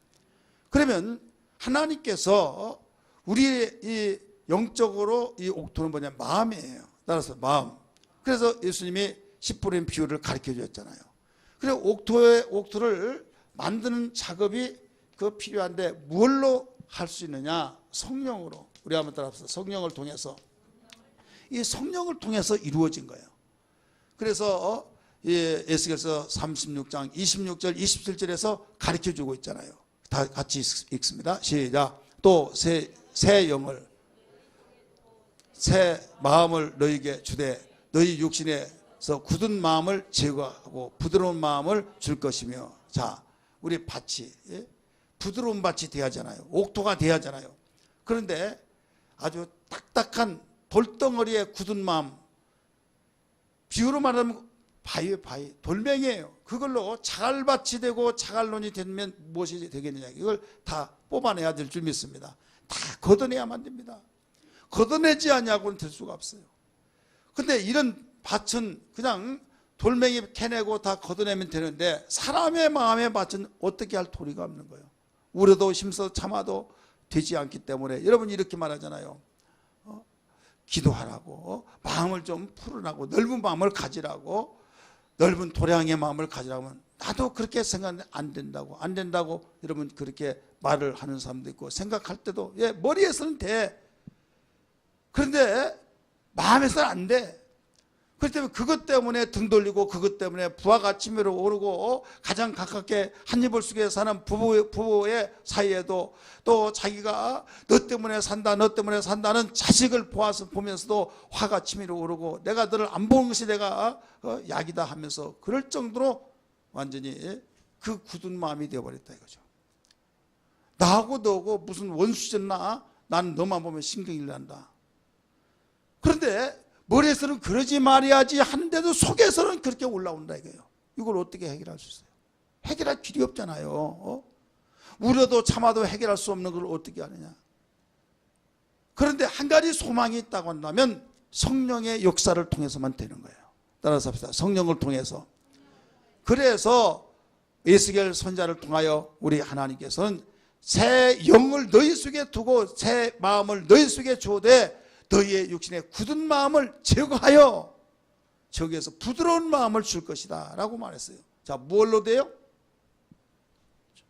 그러면 하나님께서 우리의 이 영적으로 이 옥토는 뭐냐? 마음이에요. 따라서 마음. 그래서 예수님이 씨 뿌린 비유를 가르쳐 주셨잖아요. 그래서 옥토를 만드는 작업이 그 필요한데, 뭘로 할 수 있느냐? 성령으로. 우리 한번 따라합시다. 성령을 통해서. 이 성령을 통해서 이루어진 거예요. 그래서 에스겔서 36장 26절 27절에서 가르쳐 주고 있잖아요. 다 같이 읽습니다. 시작. 또 새 영을, 새 마음을 너희에게 주되 너희 육신에서 굳은 마음을 제거하고 부드러운 마음을 줄 것이며. 자, 우리 밭이 부드러운 밭이 돼야 하잖아요. 옥토가 돼야 하잖아요. 그런데 아주 딱딱한 돌덩어리의 굳은 마음, 비유로 말하면 바위예요. 바위, 돌멩이에요. 그걸로 자갈밭이 되고 자갈론이 되면 무엇이 되겠느냐? 이걸 다 뽑아내야 될 줄 믿습니다. 다 걷어내야만 됩니다. 걷어내지 않냐고는 될 수가 없어요. 근데 이런 밭은 그냥 돌멩이 캐내고 다 걷어내면 되는데, 사람의 마음의 밭은 어떻게 할 도리가 없는 거예요. 울어도 힘써 참아도 되지 않기 때문에, 여러분 이렇게 말하잖아요. 기도하라고, 마음을 좀 풀어나고, 넓은 마음을 가지라고, 넓은 도량의 마음을 가지라고 하면, 나도 그렇게 생각하는데 안 된다고 여러분 그렇게 말을 하는 사람도 있고, 생각할 때도 머리에서는 돼. 그런데 마음에서는 안 돼. 그렇기 때문에 그것 때문에 등 돌리고, 그것 때문에 부하가 치매로 오르고, 가장 가깝게 한 이불 속에 사는 부부의 사이에도, 또 자기가 너 때문에 산다는 자식을 보면서도 화가 치매로 오르고, 내가 너를 안 보는 것이 내가 약이다 하면서, 그럴 정도로 완전히 그 굳은 마음이 되어버렸다 이거죠. 나하고 너하고 무슨 원수졌나? 나는 너만 보면 신경이 난다. 그런데 머리에서는 그러지 말아야지 하는데도 속에서는 그렇게 올라온다 이거예요. 이걸 어떻게 해결할 수 있어요? 해결할 길이 없잖아요. 울어도 참아도 해결할 수 없는 걸 어떻게 하느냐? 그런데 한 가지 소망이 있다고 한다면 성령의 역사를 통해서만 되는 거예요. 따라서 합시다. 성령을 통해서. 그래서 에스겔 선지자를 통하여 우리 하나님께서는 새 영을 너희 속에 두고 새 마음을 너희 속에 주되 너희의 육신의 굳은 마음을 제거하여 저기에서 부드러운 마음을 줄 것이다 라고 말했어요. 자, 뭘로 돼요?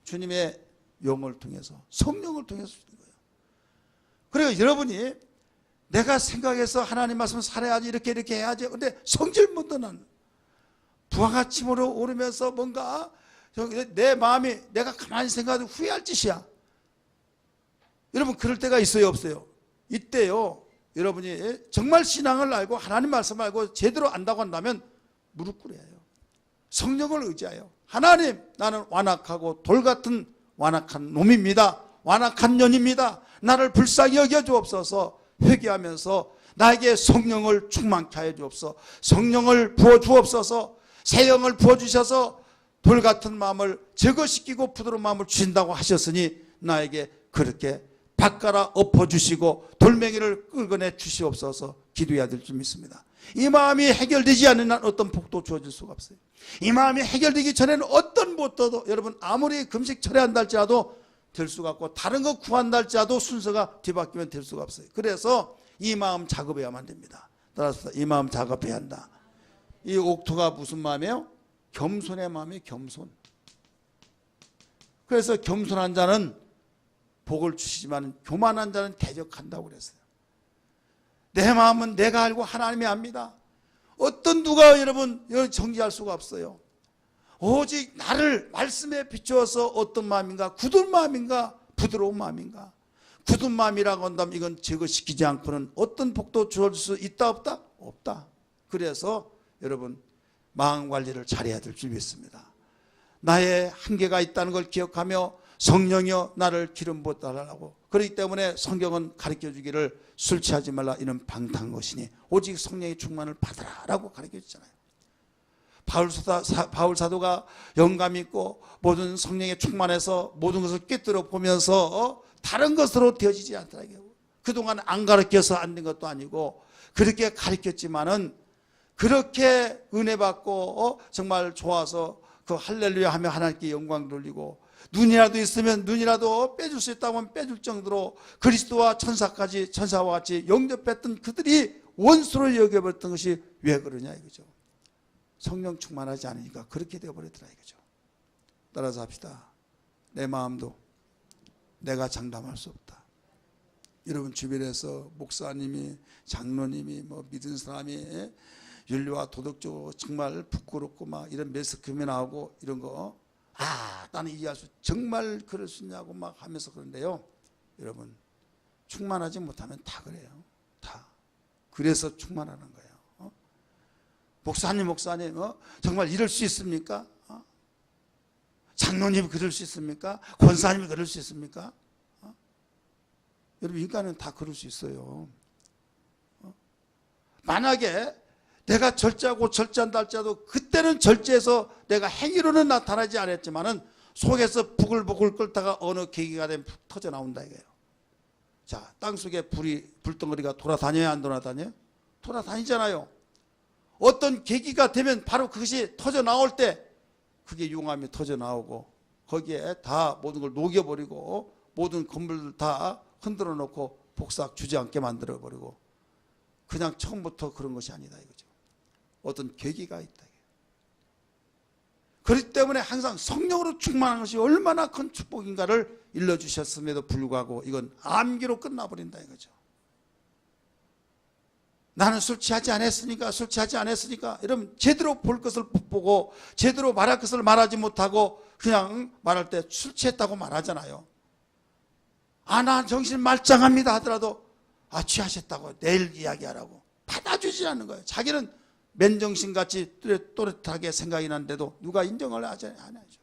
주님의 영을 통해서, 성령을 통해서 주는 거예요. 그리고 여러분이 내가 생각해서 하나님 말씀 살아야지, 이렇게 해야지. 근데 성질 못 드는 부하가침으로 오르면서 뭔가 내 마음이 내가 가만히 생각해도 후회할 짓이야. 여러분 그럴 때가 있어요, 없어요? 이때요, 여러분이 정말 신앙을 알고 하나님 말씀을 알고 제대로 안다고 한다면 무릎 꿇어요. 성령을 의지하여, 하나님, 나는 완악하고 돌같은 완악한 놈입니다. 완악한 년입니다. 나를 불쌍히 여겨 주옵소서. 회개하면서 나에게 성령을 충만케 하여 주옵소서. 성령을 부어 주옵소서. 새 영을 부어 주셔서 돌같은 마음을 제거시키고 부드러운 마음을 주신다고 하셨으니 나에게 그렇게 바꿔라 엎어주시고 돌멩이를 끌어내 주시옵소서. 기도해야 될 줄 믿습니다. 이 마음이 해결되지 않는 한 어떤 복도 주어질 수가 없어요. 이 마음이 해결되기 전에는 어떤 복도, 여러분 아무리 금식 철회한다 할지라도 될 수가 없고, 다른 거 구한다 할지라도 순서가 뒤바뀌면 될 수가 없어요. 그래서 이 마음 작업해야만 됩니다. 따라서 이 마음 작업해야 한다. 이 옥토가 무슨 마음이에요? 겸손의 마음이 겸손. 그래서 겸손한 자는 복을 주시지만 교만한 자는 대적한다고 그랬어요. 내 마음은 내가 알고 하나님이 압니다. 어떤 누가 여러분 정지할 수가 없어요. 오직 나를 말씀에 비추어서 어떤 마음인가, 굳은 마음인가, 부드러운 마음인가. 굳은 마음이라고 한다면 이건 제거시키지 않고는 어떤 복도 주어질 수 있다 없다? 없다. 그래서 여러분 마음 관리를 잘해야 될 줄 믿습니다. 나의 한계가 있다는 걸 기억하며 성령이여 나를 기름 부어달라고. 그렇기 때문에 성경은 가르쳐 주기를 술 취하지 말라 이는 방탕한 것이니 오직 성령의 충만을 받으라 라고 가르쳐 주잖아요. 바울 사도가 영감 있고 모든 성령의 충만해서 모든 것을 꿰뚫어 보면서 다른 것으로 되어지지 않더라고요. 그동안 안 가르쳐서 안 된 것도 아니고 그렇게 가르쳤지만은 그렇게 은혜 받고 정말 좋아서 그 할렐루야 하며 하나님께 영광 돌리고, 눈이라도 있으면 눈이라도 빼줄 수 있다면 빼줄 정도로 그리스도와 천사까지, 천사와 같이 영접했던 그들이 원수로 여겨버렸던 것이 왜 그러냐 이거죠. 성령 충만하지 않으니까 그렇게 되어버렸더라 이거죠. 따라서 합시다. 내 마음도 내가 장담할 수 없다. 여러분 주변에서 목사님이, 장로님이, 뭐 믿은 사람이 윤리와 도덕적으로 정말 부끄럽고 막 이런 매스컴이 나오고 이런 거, 나는 이해할 수, 정말 그럴 수 있냐고 막 하면서 그런데요, 여러분 충만하지 못하면 다 그래요. 다. 그래서 충만하는 거예요. 목사님 정말 이럴 수 있습니까? 장로님이 그럴 수 있습니까? 권사님이 그럴 수 있습니까? 여러분 인간은 다 그럴 수 있어요. 만약에 내가 절제하고 절제한다 할지라도 그때는 절제해서 내가 행위로는 나타나지 않았지만은 속에서 부글부글 끓다가 어느 계기가 되면 푹 터져 나온다 이거예요. 자, 땅속에 불덩어리가 돌아다녀야 안 돌아다녀요? 돌아다니잖아요. 어떤 계기가 되면 바로 그것이 터져 나올 때 그게 용암이 터져 나오고 거기에 다 모든 걸 녹여버리고 모든 건물들 다 흔들어 놓고 복삭 주저앉게 만들어 버리고, 그냥 처음부터 그런 것이 아니다 이거죠. 어떤 계기가 있다. 그렇기 때문에 항상 성령으로 충만한 것이 얼마나 큰 축복인가를 일러주셨음에도 불구하고 이건 암기로 끝나버린다 이거죠. 나는 술 취하지 않았으니까, 술 취하지 않았으니까. 여러분 제대로 볼 것을 못 보고 제대로 말할 것을 말하지 못하고 그냥 말할 때 술 취했다고 말하잖아요. 나 정신 말짱합니다 하더라도 취하셨다고 내일 이야기하라고 받아주지 않는 거예요. 자기는 맨정신같이 또렷하게 생각이 나는데도 누가 인정을 하지 않아야죠.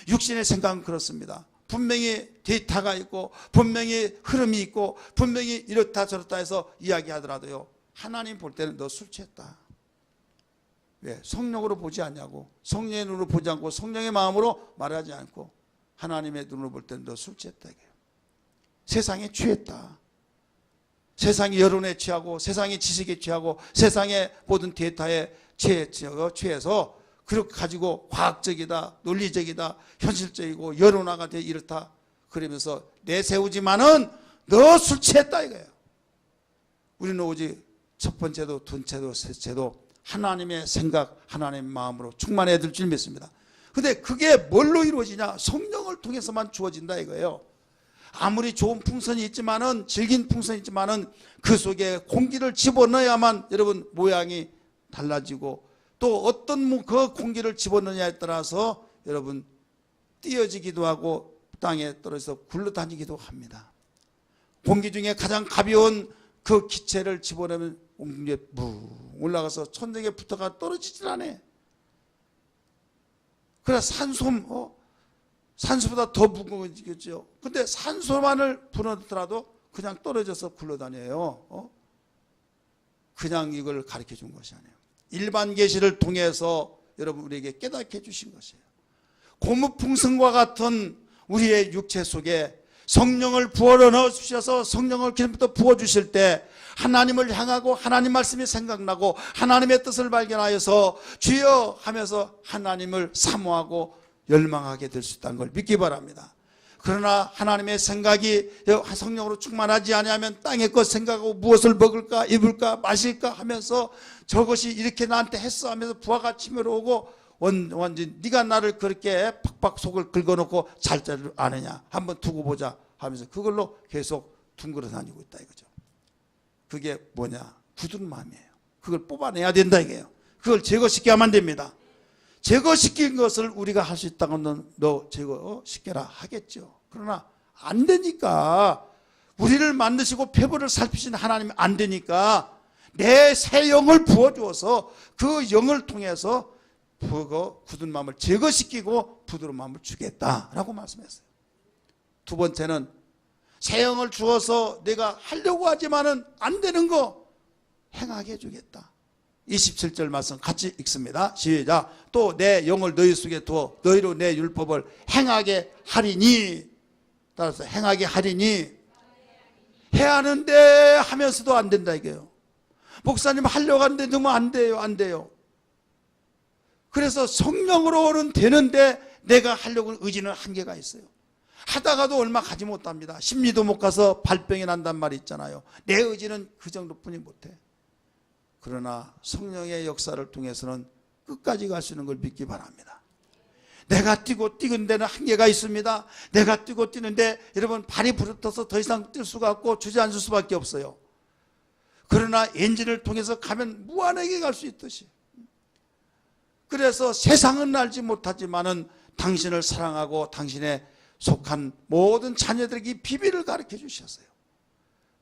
육신의 생각은 그렇습니다. 분명히 데이터가 있고 분명히 흐름이 있고 분명히 이렇다 저렇다 해서 이야기하더라도요, 하나님 볼 때는 너 술 취했다. 왜? 성령으로 보지 않냐고. 성령의 눈으로 보지 않고 성령의 마음으로 말하지 않고 하나님의 눈으로 볼 때는 너 술 취했다 이게요. 세상에 취했다. 세상의 여론에 취하고 세상의 지식에 취하고 세상의 모든 데이터에 취해서 그렇게 가지고 과학적이다, 논리적이다, 현실적이고 여론화가 돼 이렇다 그러면서 내세우지만은 너 술 취했다 이거예요. 우리는 오직 첫 번째도 두 번째도 셋째도 하나님의 생각, 하나님의 마음으로 충만해야 될 줄 믿습니다. 근데 그게 뭘로 이루어지냐? 성령을 통해서만 주어진다 이거예요. 아무리 좋은 풍선이 있지만은, 질긴 풍선이 있지만은 그 속에 공기를 집어넣어야만 여러분 모양이 달라지고, 또 어떤 그 공기를 집어넣느냐에 따라서 여러분 띄어지기도 하고 땅에 떨어져서 굴러다니기도 합니다. 공기 중에 가장 가벼운 그 기체를 집어넣으면 공기에 무 올라가서 천장에 붙어가 떨어지질 않아. 그래 산소보다 더 무거워지겠죠. 근데 산소만을 불어넣더라도 그냥 떨어져서 굴러다녀요. 그냥 이걸 가르쳐 준 것이 아니에요. 일반 계시를 통해서 여러분 우리에게 깨닫게 해주신 것이에요. 고무풍선과 같은 우리의 육체 속에 성령을 부어 넣어 주셔서 성령을 기름부터 부어주실 때 하나님을 향하고 하나님 말씀이 생각나고 하나님의 뜻을 발견하여서 주여 하면서 하나님을 사모하고 열망하게 될 수 있다는 걸 믿기 바랍니다. 그러나 하나님의 생각이 성령으로 충만하지 아니하면 땅의 것 생각하고 무엇을 먹을까 입을까 마실까 하면서 저것이 이렇게 나한테 했어 하면서 부하가 치밀어오고 완전히 네가 나를 그렇게 팍팍 속을 긁어놓고 잘 자를 아느냐 한번 두고 보자 하면서 그걸로 계속 둥그러 다니고 있다 이거죠. 그게 뭐냐? 굳은 마음이에요. 그걸 뽑아내야 된다 이게요. 그걸 제거시켜야만 됩니다. 제거시킨 것을 우리가 할 수 있다고는 너 제거시켜라 하겠죠. 그러나 안 되니까, 우리를 만드시고 폐부를 살피신 하나님이 안 되니까 내 새 영을 부어주어서 그 영을 통해서 그 굳은 마음을 제거시키고 부드러운 마음을 주겠다라고 말씀했어요. 두 번째는 새 영을 주어서 내가 하려고 하지만은 안 되는 거 행하게 해주겠다. 27절 말씀 같이 읽습니다. 시작. 또 내 영을 너희 속에 두어 너희로 내 율법을 행하게 하리니. 따라서 행하게 하리니. 해야 하는데 하면서도 안 된다 이게요. 목사님 하려고 하는데 너무 안 돼요. 안 돼요. 그래서 성령으로는 되는데 내가 하려고 하는 의지는 한계가 있어요. 하다가도 얼마 가지 못합니다. 심리도 못 가서 발병이 난단 말이 있잖아요. 내 의지는 그 정도뿐이 못해. 그러나 성령의 역사를 통해서는 끝까지 갈 수 있는 걸 믿기 바랍니다. 내가 뛰고 뛰는 데는 한계가 있습니다. 내가 뛰고 뛰는데 여러분 발이 부르터서 더 이상 뛸 수가 없고 주저앉을 수밖에 없어요. 그러나 엔진을 통해서 가면 무한하게 갈 수 있듯이. 그래서 세상은 알지 못하지만은 당신을 사랑하고 당신의 속한 모든 자녀들에게 이 비밀을 가르쳐 주셨어요.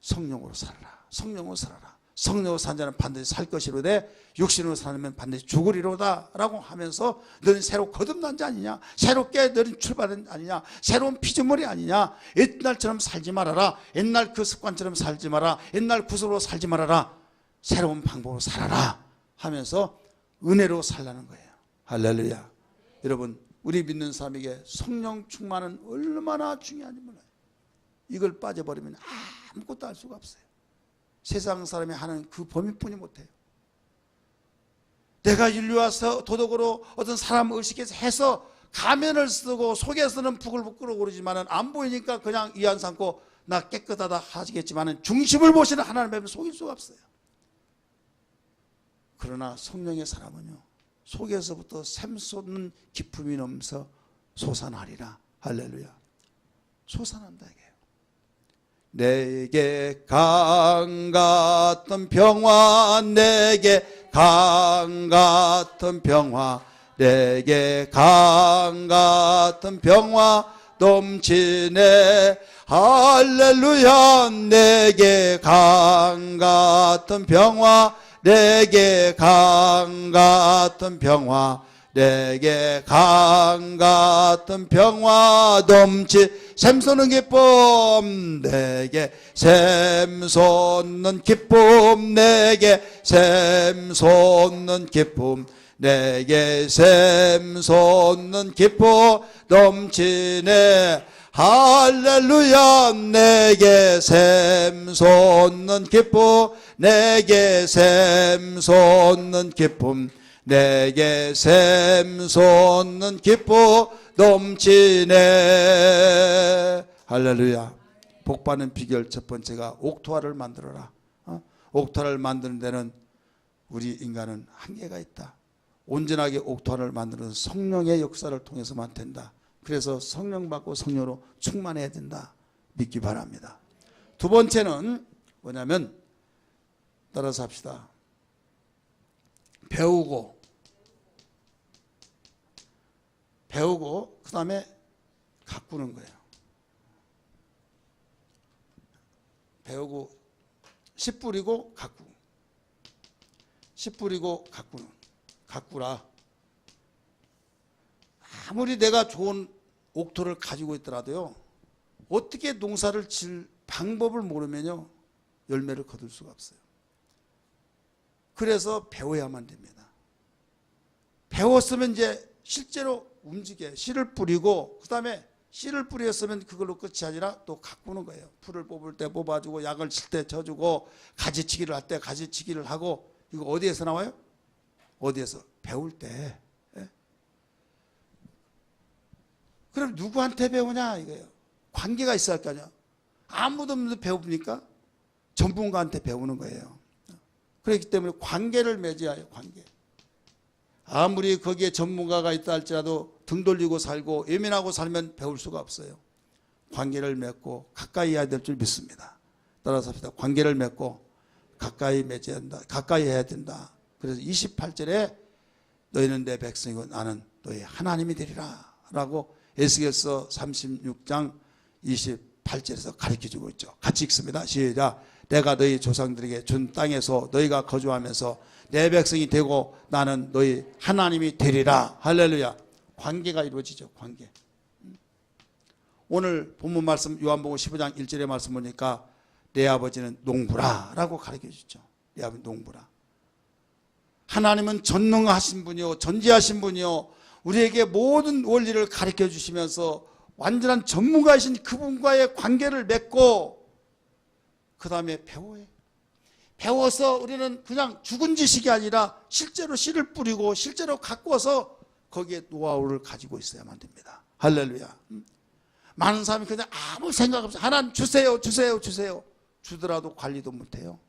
성령으로 살아라. 성령으로 살아라. 성령으로 산 자는 반드시 살 것이로되 육신으로 살면 반드시 죽으리로다 라고 하면서 너는 새로 거듭난 자 아니냐, 새롭게 너는 출발한 아니냐, 새로운 피조물이 아니냐, 옛날처럼 살지 말아라, 옛날 그 습관처럼 살지 마라, 옛날 구속으로 살지 말아라, 새로운 방법으로 살아라 하면서 은혜로 살라는 거예요. 할렐루야. 여러분 우리 믿는 사람에게 성령 충만은 얼마나 중요한지 몰라요. 이걸 빠져버리면 아무것도 할 수가 없어요. 세상 사람이 하는 그 범위뿐이 못해요. 내가 인류와서 도덕으로 어떤 사람 의식해서 해서 가면을 쓰고 속에서는 부글부글 오르지만은 안 보이니까 그냥 위안 삼고 나 깨끗하다 하시겠지만은 중심을 보시는 하나님의 속일 수가 없어요. 그러나 성령의 사람은요, 속에서부터 샘솟는 기품이 넘서 솟아나리라. 할렐루야. 솟아난다 이게. 내게 강 같은 평화, 내게 강 같은 평화, 내게 강 같은 평화 넘치네. 할렐루야. 내게 강 같은 평화, 내게 강 같은 평화, 내게 강 같은 평화 넘치. 샘솟는 기쁨, 내게 샘솟는 기쁨, 내게 샘솟는 기쁨, 내게 샘솟는 기쁨 넘치네. 할렐루야. 내게 샘솟는 기쁨, 내게 샘솟는 기쁨, 내게 샘솟는 기쁨 넘치네. 할렐루야. 복받는 비결 첫 번째가 옥토화를 만들어라. 옥토화를 만드는 데는 우리 인간은 한계가 있다. 온전하게 옥토화를 만드는 성령의 역사를 통해서만 된다. 그래서 성령 받고 성령으로 충만해야 된다. 믿기 바랍니다. 두 번째는 뭐냐면 따라서 합시다. 배우고 그 다음에 가꾸는 거예요. 배우고 씨 뿌리고 가꾸고, 씨 뿌리고 가꾸는, 가꾸라. 아무리 내가 좋은 옥토를 가지고 있더라도요, 어떻게 농사를 질 방법을 모르면요 열매를 거둘 수가 없어요. 그래서 배워야만 됩니다. 배웠으면 이제 실제로 움직여 씨를 뿌리고, 그 다음에 씨를 뿌렸으면 그걸로 끝이 아니라 또 가꾸는 거예요. 풀을 뽑을 때 뽑아주고, 약을 칠 때 쳐주고, 가지치기를 할 때 가지치기를 하고. 이거 어디에서 나와요? 어디에서? 배울 때. 예? 그럼 누구한테 배우냐 이거예요. 관계가 있어야 할 거 아니야. 아무도 없는데 배웁니까? 전문가한테 배우는 거예요. 그렇기 때문에 관계를 맺어야 해요. 관계. 아무리 거기에 전문가가 있다 할지라도 등 돌리고 살고 예민하고 살면 배울 수가 없어요. 관계를 맺고 가까이 해야 될 줄 믿습니다. 따라서 합시다. 관계를 맺고 가까이 맺어야 된다. 가까이 해야 된다. 그래서 28절에 너희는 내 백성이고 나는 너희 하나님이 되리라 라고 에스겔서 36장 28절에서 가르쳐주고 있죠. 같이 읽습니다. 시작. 내가 너희 조상들에게 준 땅에서 너희가 거주하면서 내 백성이 되고 나는 너희 하나님이 되리라. 할렐루야. 관계가 이루어지죠. 관계. 오늘 본문 말씀 요한복음 15장 1절의 말씀 보니까 내 아버지는 농부라 라고 가르쳐 주죠. 내 아버지 농부라. 하나님은 전능하신 분이요 전지하신 분이요 우리에게 모든 원리를 가르쳐 주시면서 완전한 전문가이신 그분과의 관계를 맺고 그 다음에 배워요. 배워서 우리는 그냥 죽은 지식이 아니라 실제로 씨를 뿌리고 실제로 가꾸어서 거기에 노하우를 가지고 있어야만 됩니다. 할렐루야. 많은 사람이 그냥 아무 생각 없이 하나님 주세요 주세요 주세요 주더라도 관리도 못해요.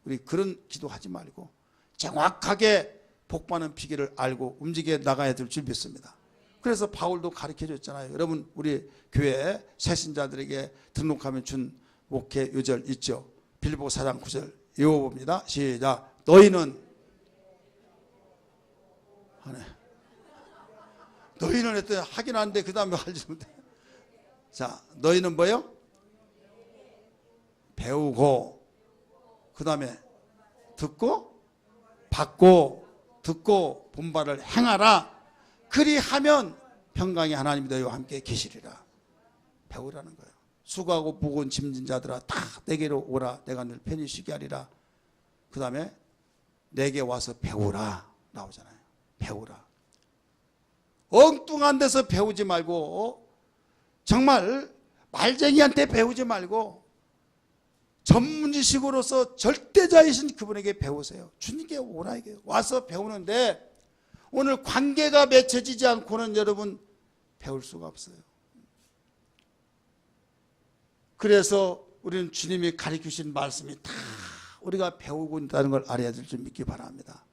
우리 그런 기도하지 말고 정확하게 복받는 비결을 알고 움직여 나가야 될 줄 믿습니다. 그래서 바울도 가르쳐 줬잖아요. 여러분 우리 교회 새신자들에게 등록하면 준 목회 요절 있죠. 빌보 4장 9절 읽어봅니다. 시작. 너희는 하네. 너희는 했더니 하긴 하는데 그 다음에 하지 못해. 자, 너희는 뭐요? 배우고 그 다음에 듣고 받고 듣고 본바를 행하라. 그리하면 평강의 하나님이 너희와 함께 계시리라. 배우라는 거예요. 수고하고 무거운 짐진 자들아 다 내게로 오라. 내가 늘 편히 쉬게 하리라. 그 다음에 내게 와서 배우라 나오잖아요. 배우라. 엉뚱한 데서 배우지 말고 정말 말쟁이한테 배우지 말고 전문지식으로서 절대자이신 그분에게 배우세요. 주님께 오라 이게요. 와서 배우는데 오늘 관계가 맺혀지지 않고는 여러분 배울 수가 없어요. 그래서 우리는 주님이 가르치신 말씀이 다 우리가 배우고 있다는 걸 알아야 될 줄 믿기 바랍니다.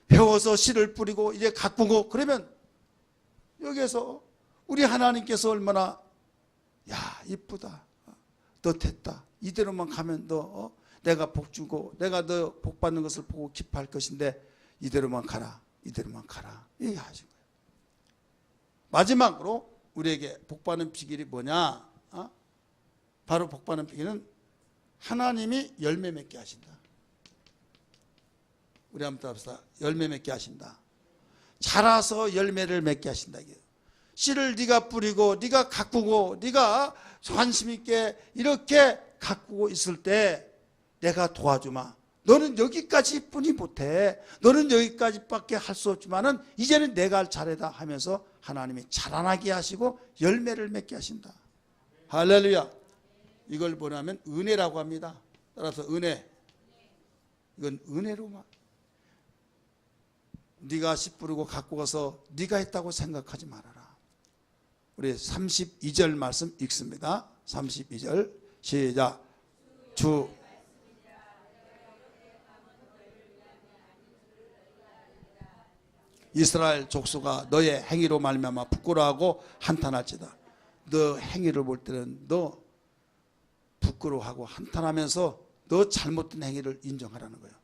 배워서 씨를 뿌리고 이제 가꾸고 그러면 여기에서 우리 하나님께서 얼마나 야 이쁘다 너 됐다 이대로만 가면 너 내가 복 주고 내가 너 복 받는 것을 보고 기뻐할 것인데 이대로만 가라 이대로만 가라 이렇게 하신 거예요. 마지막으로 우리에게 복 받는 비결이 뭐냐? 바로 복 받는 비결은 하나님이 열매 맺게 하신다. 우리 한번 따라합시다. 열매 맺게 하신다. 자라서 열매를 맺게 하신다. 씨를 네가 뿌리고 네가 가꾸고 네가 관심 있게 이렇게 가꾸고 있을 때 내가 도와주마. 너는 여기까지 뿐이 못해. 너는 여기까지밖에 할 수 없지만은 이제는 내가 할 차례다 하면서 하나님이 자라나게 하시고 열매를 맺게 하신다. 할렐루야. 이걸 뭐냐면 은혜라고 합니다. 따라서 은혜. 이건 은혜로만. 네가 씨 뿌리고 가꾸어서 네가 했다고 생각하지 말아라. 우리 32절 말씀 읽습니다. 32절 시작. 주 이스라엘 족속아 너의 행위로 말미암아 부끄러워하고 한탄할지다. 너 행위를 볼 때는 너 부끄러워하고 한탄하면서 너 잘못된 행위를 인정하라는 거예요.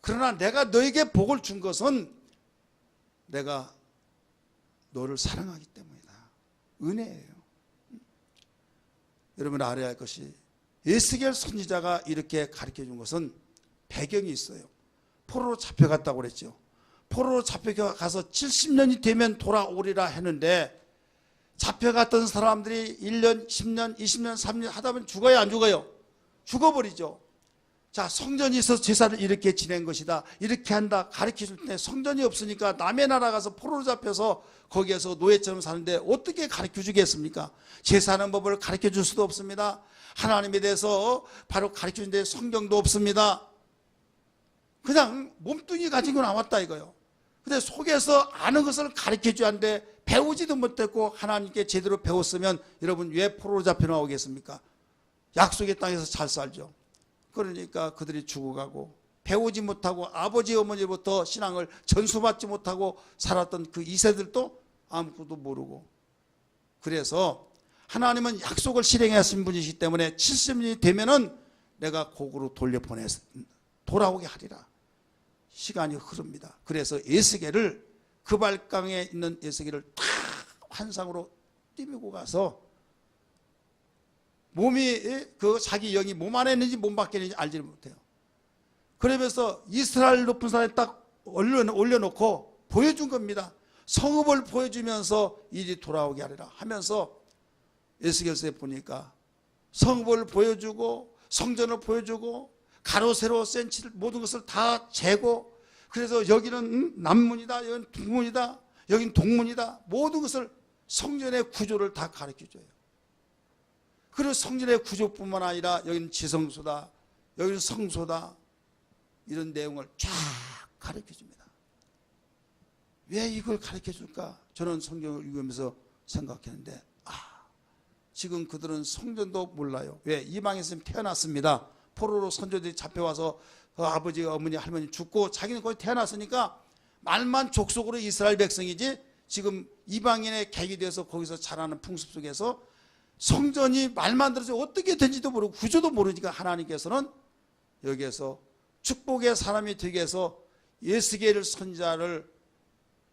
그러나 내가 너에게 복을 준 것은 내가 너를 사랑하기 때문이다. 은혜예요. 여러분 알아야 할 것이 에스겔 선지자가 이렇게 가르쳐 준 것은 배경이 있어요. 포로로 잡혀갔다고 그랬죠. 포로로 잡혀가서 70년이 되면 돌아오리라 했는데 잡혀갔던 사람들이 1년, 10년, 20년, 30년 하다 보면 죽어요, 안 죽어요? 죽어버리죠. 자, 성전이 있어서 제사를 이렇게 지낸 것이다, 이렇게 한다 가르쳐 줄 때 성전이 없으니까 남의 나라 가서 포로로 잡혀서 거기에서 노예처럼 사는데 어떻게 가르쳐 주겠습니까? 제사하는 법을 가르쳐 줄 수도 없습니다. 하나님에 대해서 바로 가르쳐 주는데 성경도 없습니다. 그냥 몸뚱이 가지고 나왔다 이거요. 근데 속에서 아는 것을 가르쳐 줘야 하는데 배우지도 못했고 하나님께 제대로 배웠으면 여러분 왜 포로로 잡혀 나오겠습니까? 약속의 땅에서 잘 살죠. 그러니까 그들이 죽어가고 배우지 못하고 아버지 어머니부터 신앙을 전수받지 못하고 살았던 그 2세들도 아무것도 모르고, 그래서 하나님은 약속을 실행하신 분이시기 때문에 70년이 되면은 내가 곡으로 돌려보내서 돌아오게 하리라. 시간이 흐릅니다. 그래서 에스겔을 그발강에 있는 에스겔을 탁 환상으로 띄우고 가서 몸이 그 자기 영이 몸 안에 있는지 몸 밖에 있는지 알지를 못해요. 그러면서 이스라엘 높은 산에 딱 올려놓고 보여준 겁니다. 성읍을 보여주면서 일이 돌아오게 하리라 하면서 에스겔서에 보니까 성읍을 보여주고 성전을 보여주고 가로 세로 센치를 모든 것을 다 재고, 그래서 여기는 남문이다, 여기는 북문이다, 여기는 동문이다, 모든 것을 성전의 구조를 다 가르쳐줘요. 그리고 성전의 구조뿐만 아니라 여기는 지성소다, 여기는 성소다, 이런 내용을 쫙 가르쳐줍니다. 왜 이걸 가르쳐줄까? 저는 성경을 읽으면서 생각했는데 지금 그들은 성전도 몰라요. 왜? 이방에서 태어났습니다. 포로로 선조들이 잡혀와서 아버지, 어머니, 할머니 죽고 자기는 거기 태어났으니까 말만 족속으로 이스라엘 백성이지 지금 이방인의 객이 돼서 거기서 자라는 풍습 속에서 성전이 말만 들어서 어떻게 된지도 모르고 구조도 모르니까 하나님께서는 여기에서 축복의 사람이 되게 해서 에스겔 선지자를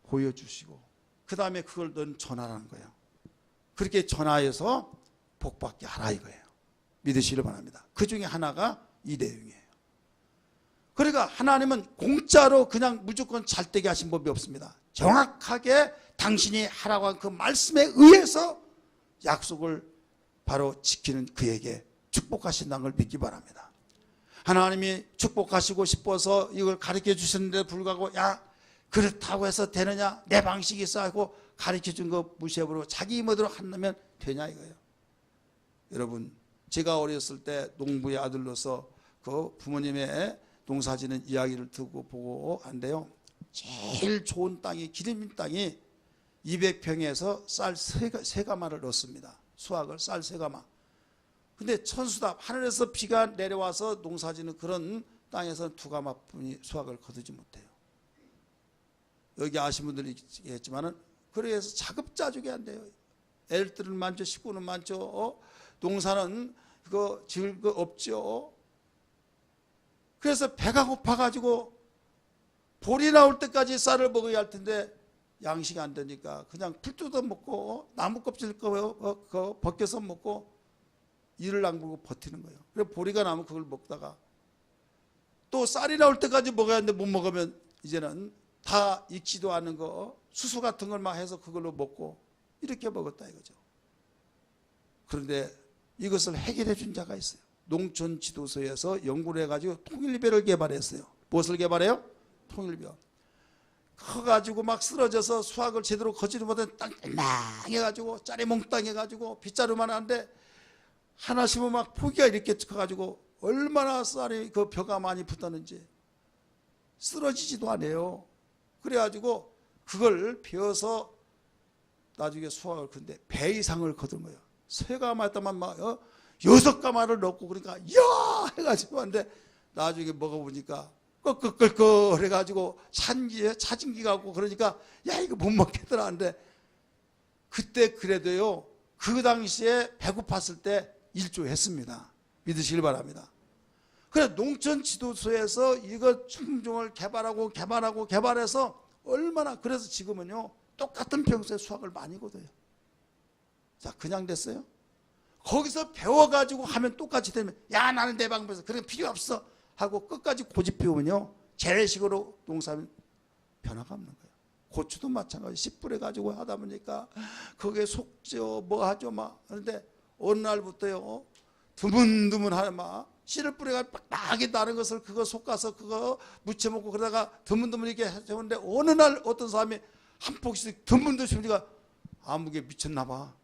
보여주시고 그 다음에 그걸 넌 전하라는 거예요. 그렇게 전하여서 복받게 하라 이거예요. 믿으시길 바랍니다. 그 중에 하나가 이 내용이에요. 그러니까 하나님은 공짜로 그냥 무조건 잘되게 하신 법이 없습니다. 정확하게 당신이 하라고 한 그 말씀에 의해서 약속을 바로 지키는 그에게 축복하신다는 걸 믿기 바랍니다. 하나님이 축복하시고 싶어서 이걸 가르쳐 주셨는데 불구하고 야 그렇다고 해서 되느냐, 내 방식이 있어 하고 가르쳐 준 거 무시해버리고 자기 멋대로 한다면 되냐 이거예요. 여러분, 제가 어렸을 때 농부의 아들로서 그 부모님의 농사지는 이야기를 듣고 보고 한데요, 제일 좋은 땅이 기름진 땅이 200평에서 쌀 3가마를 넣습니다. 수확을 쌀 3가마. 근데 천수답 하늘에서 비가 내려와서 농사지는 그런 땅에서 2가마뿐이 수확을 거두지 못해요. 여기 아신 분들이 있겠지만은 그래서 자급자족이 안 돼요. 애들은 많죠, 식구는 많죠, 농사는 그거 지을 거 없죠. 그래서 배가 고파가지고 볼이 나올 때까지 쌀을 먹어야 할 텐데 양식이 안 되니까 그냥 풀 뜯어 먹고 나무 껍질 그거 벗겨서 먹고 이를 낭보고 버티는 거예요. 그래서 보리가 나면 그걸 먹다가 또 쌀이 나올 때까지 먹어야 하는데 못 먹으면 이제는 다 익지도 않은 거 수수 같은 걸 막 해서 그걸로 먹고 이렇게 먹었다 이거죠. 그런데 이것을 해결해 준 자가 있어요. 농촌 지도서에서 연구를 해가지고 통일벼를 개발했어요. 무엇을 개발해요? 통일벼. 커가지고 막 쓰러져서 수확을 제대로 거지를 못한 땅 해가지고 짜리몽땅 해가지고 빗자루만 한데 하나 심으면 막 포기가 이렇게 커가지고 얼마나 쌀이 그 벼가 많이 붙었는지 쓰러지지도 않아요. 그래가지고 그걸 베어서 나중에 수확을 근데 배 이상을 거둔 거예요. 3가마였다만 막 6가마를 넣고 그러니까 야 해가지고 한데 나중에 먹어보니까 끄끄끄끄 해가지고 차진기 가고 그러니까 야 이거 못 먹겠더라 하는데 그때 그래도요 그 당시에 배고팠을 때 일조했습니다. 믿으시길 바랍니다. 그래 농촌 지도소에서 이거 품종을 개발해서 얼마나, 그래서 지금은요 똑같은 평소에 수확을 많이 거둬요. 자, 그냥 됐어요? 거기서 배워가지고 하면 똑같이 되면, 야 나는 내 방법에서 그런 거 필요 없어 하고 끝까지 고집 피우면요 재래식으로 농사하면 변화가 없는 거예요. 고추도 마찬가지, 씨 뿌려가지고 하다 보니까 거기에 속죠 뭐 하죠 막. 그런데 어느 날부터요 드문드문하는 막 씨를 뿌려가지고 빡빡하게 나는 것을 그거 솎아서 그거 무쳐 먹고 그러다가 드문드문 이렇게 해오는데, 어느 날 어떤 사람이 한 폭씩 드문드문 우리가 아무게 미쳤나 봐.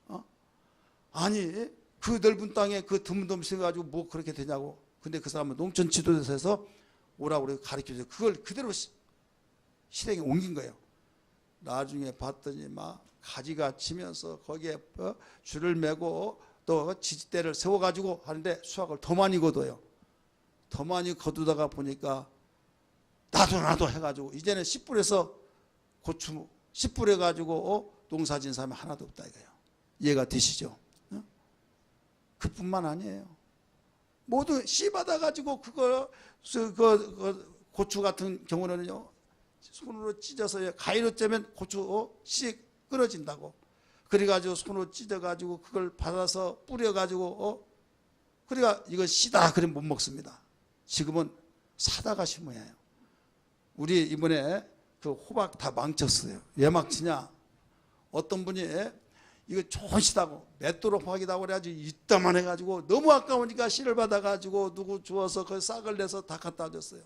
아니 그 넓은 땅에 그 드문드문 씌워가지고 뭐 그렇게 되냐고. 근데 그 사람은 농촌 지도에서 오라고 가르쳐줘서 그걸 그대로 실행에 옮긴 거예요. 나중에 봤더니 막 가지가 치면서 거기에 줄을 매고 또 지지대를 세워가지고 하는데 수확을 더 많이 거둬요. 더 많이 거두다가 보니까 나도 해가지고 이제는 씨 뿌려서 고추 씨 뿌려가지고 농사 지은 사람이 하나도 없다 이거예요. 이해가 되시죠? 그뿐만 아니에요. 모두 씨 받아가지고 그거 고추 같은 경우는요 손으로 찢어서 가위로 째면 고추 씨 끊어진다고. 그래가지고 손으로 찢어가지고 그걸 받아서 뿌려가지고 그러니까 이거 씨다 그러면 못 먹습니다. 지금은 사다가 심어야 해요. 우리 이번에 그 호박 다 망쳤어요. 왜 망치냐? 어떤 분이 이거 좋은 씨다고 맷도로 호박이다고 그래가지고 이따만 해가지고 너무 아까우니까 씨를 받아가지고 누구 주워서 그 싹을 내서 다 갖다 줬어요.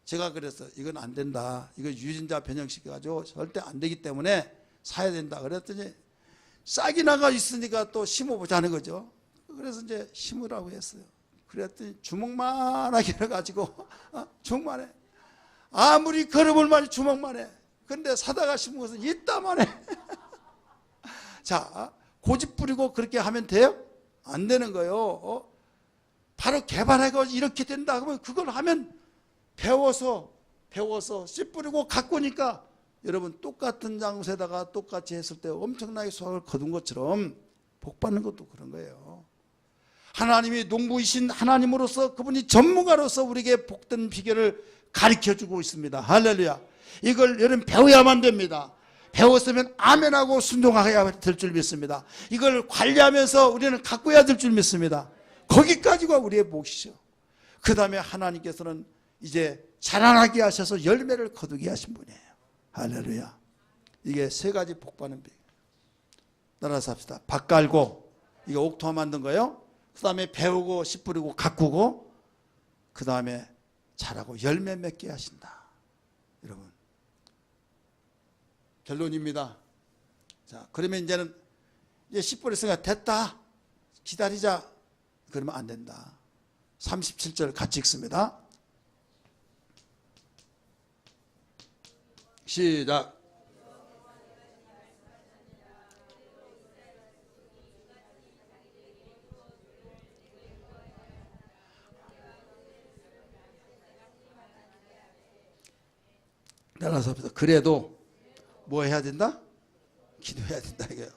제가 그래서 이건 안 된다. 이거 유전자 변형시켜가지고 절대 안 되기 때문에 사야 된다. 그랬더니 싹이 나가 있으니까 또 심어보자는 거죠. 그래서 이제 심으라고 했어요. 그랬더니 주먹만하게 해가지고 주먹만해. 아무리 걸어볼 만이 주먹만해. 근데 사다가 심은 것은 이따만해. 자, 고집 부리고 그렇게 하면 돼요? 안 되는 거예요. 바로 개발해가지고 이렇게 된다 그러면 그걸 하면 배워서 씨 뿌리고 가꾸니까 여러분 똑같은 장소에다가 똑같이 했을 때 엄청나게 수확을 거둔 것처럼 복 받는 것도 그런 거예요. 하나님이 농부이신 하나님으로서 그분이 전문가로서 우리에게 복된 비결을 가르쳐주고 있습니다. 할렐루야. 이걸 여러분 배워야만 됩니다. 배웠으면 아멘하고 순종해야 될 줄 믿습니다. 이걸 관리하면서 우리는 가꿔야 될 줄 믿습니다. 거기까지가 우리의 몫이죠. 그 다음에 하나님께서는 이제 자라나게 하셔서 열매를 거두게 하신 분이에요. 할렐루야. 이게 세 가지 복 받는 비결. 따라서 합시다. 밭 깔고, 이게 옥토화 만든 거예요. 그 다음에 배우고 씨 뿌리고 가꾸고, 그 다음에 자라고 열매 맺게 하신다. 여러분 결론입니다. 자, 그러면 이제는 이제 씨 뿌렸으니까 됐다 기다리자 그러면 안 된다. 37절 같이 읽습니다. 시작. 따라서 합시다. 그래도 뭐 해야 된다? 기도해야 된다 이거예요.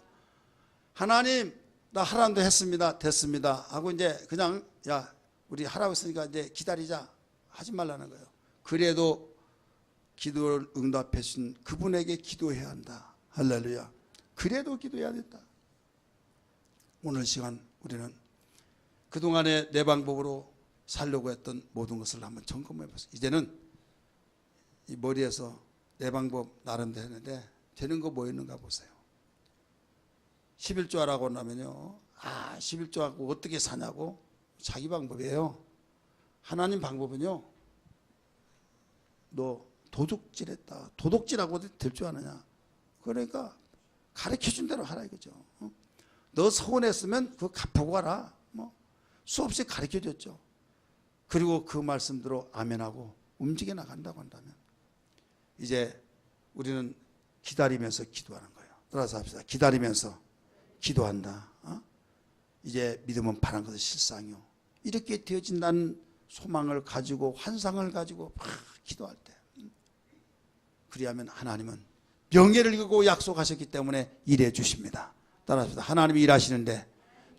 하나님 나 하라는 대 했습니다. 됐습니다 하고 이제 그냥 야 우리 하라고 했으니까 이제 기다리자 하지 말라는 거예요. 그래도 기도를 응답해 주신 그분에게 기도해야 한다. 할렐루야. 그래도 기도해야 된다. 오늘 시간 우리는 그동안에 내 방법으로 살려고 했던 모든 것을 한번 점검해 보세요. 이제는 이 머리에서 내 방법 나름대로 했는데 되는 거 뭐 있는가 보세요. 11조 하라고 하면요. 11조 하고 어떻게 사냐고 자기 방법이에요. 하나님 방법은요. 너 도둑질했다. 도둑질하고 될 줄 아느냐. 그러니까 가르쳐준 대로 하라 이거죠. 너 서운했으면 그거 갚고 가라. 뭐 수없이 가르쳐줬죠. 그리고 그 말씀대로 아멘하고 움직여 나간다고 한다면 이제 우리는 기다리면서 기도하는 거예요. 따라서 합시다. 기다리면서 기도한다. 이제 믿음은 바란 것은 실상이요. 이렇게 되어진다는 소망을 가지고 환상을 가지고 막 기도할 때 그리하면 하나님은 명예를 이루고 약속하셨기 때문에 일해 주십니다. 따라서 하나님이 일하시는데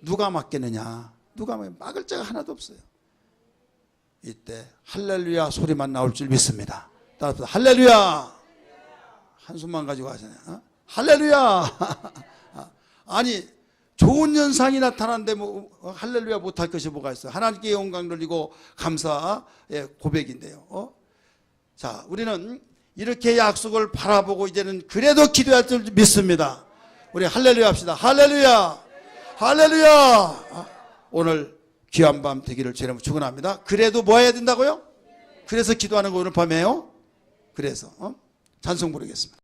누가 맡겠느냐? 누가 막을 자가 하나도 없어요. 이때 할렐루야 소리만 나올 줄 믿습니다. 따라서 할렐루야. 한숨만 가지고 하잖아요. 어? 할렐루야. 아니 좋은 현상이 나타나는데 뭐 할렐루야 못할 것이 뭐가 있어요. 하나님께 영광 돌리고 감사의 고백인데요. 자, 우리는 이렇게 약속을 바라보고 이제는 그래도 기도할 줄 믿습니다. 우리 할렐루야 합시다. 할렐루야. 할렐루야. 오늘 귀한 밤 되기를 주님으로 축원합니다. 그래도 뭐 해야 된다고요? 그래서 기도하는 거 오늘 밤에요. 그래서 찬송 부르겠습니다.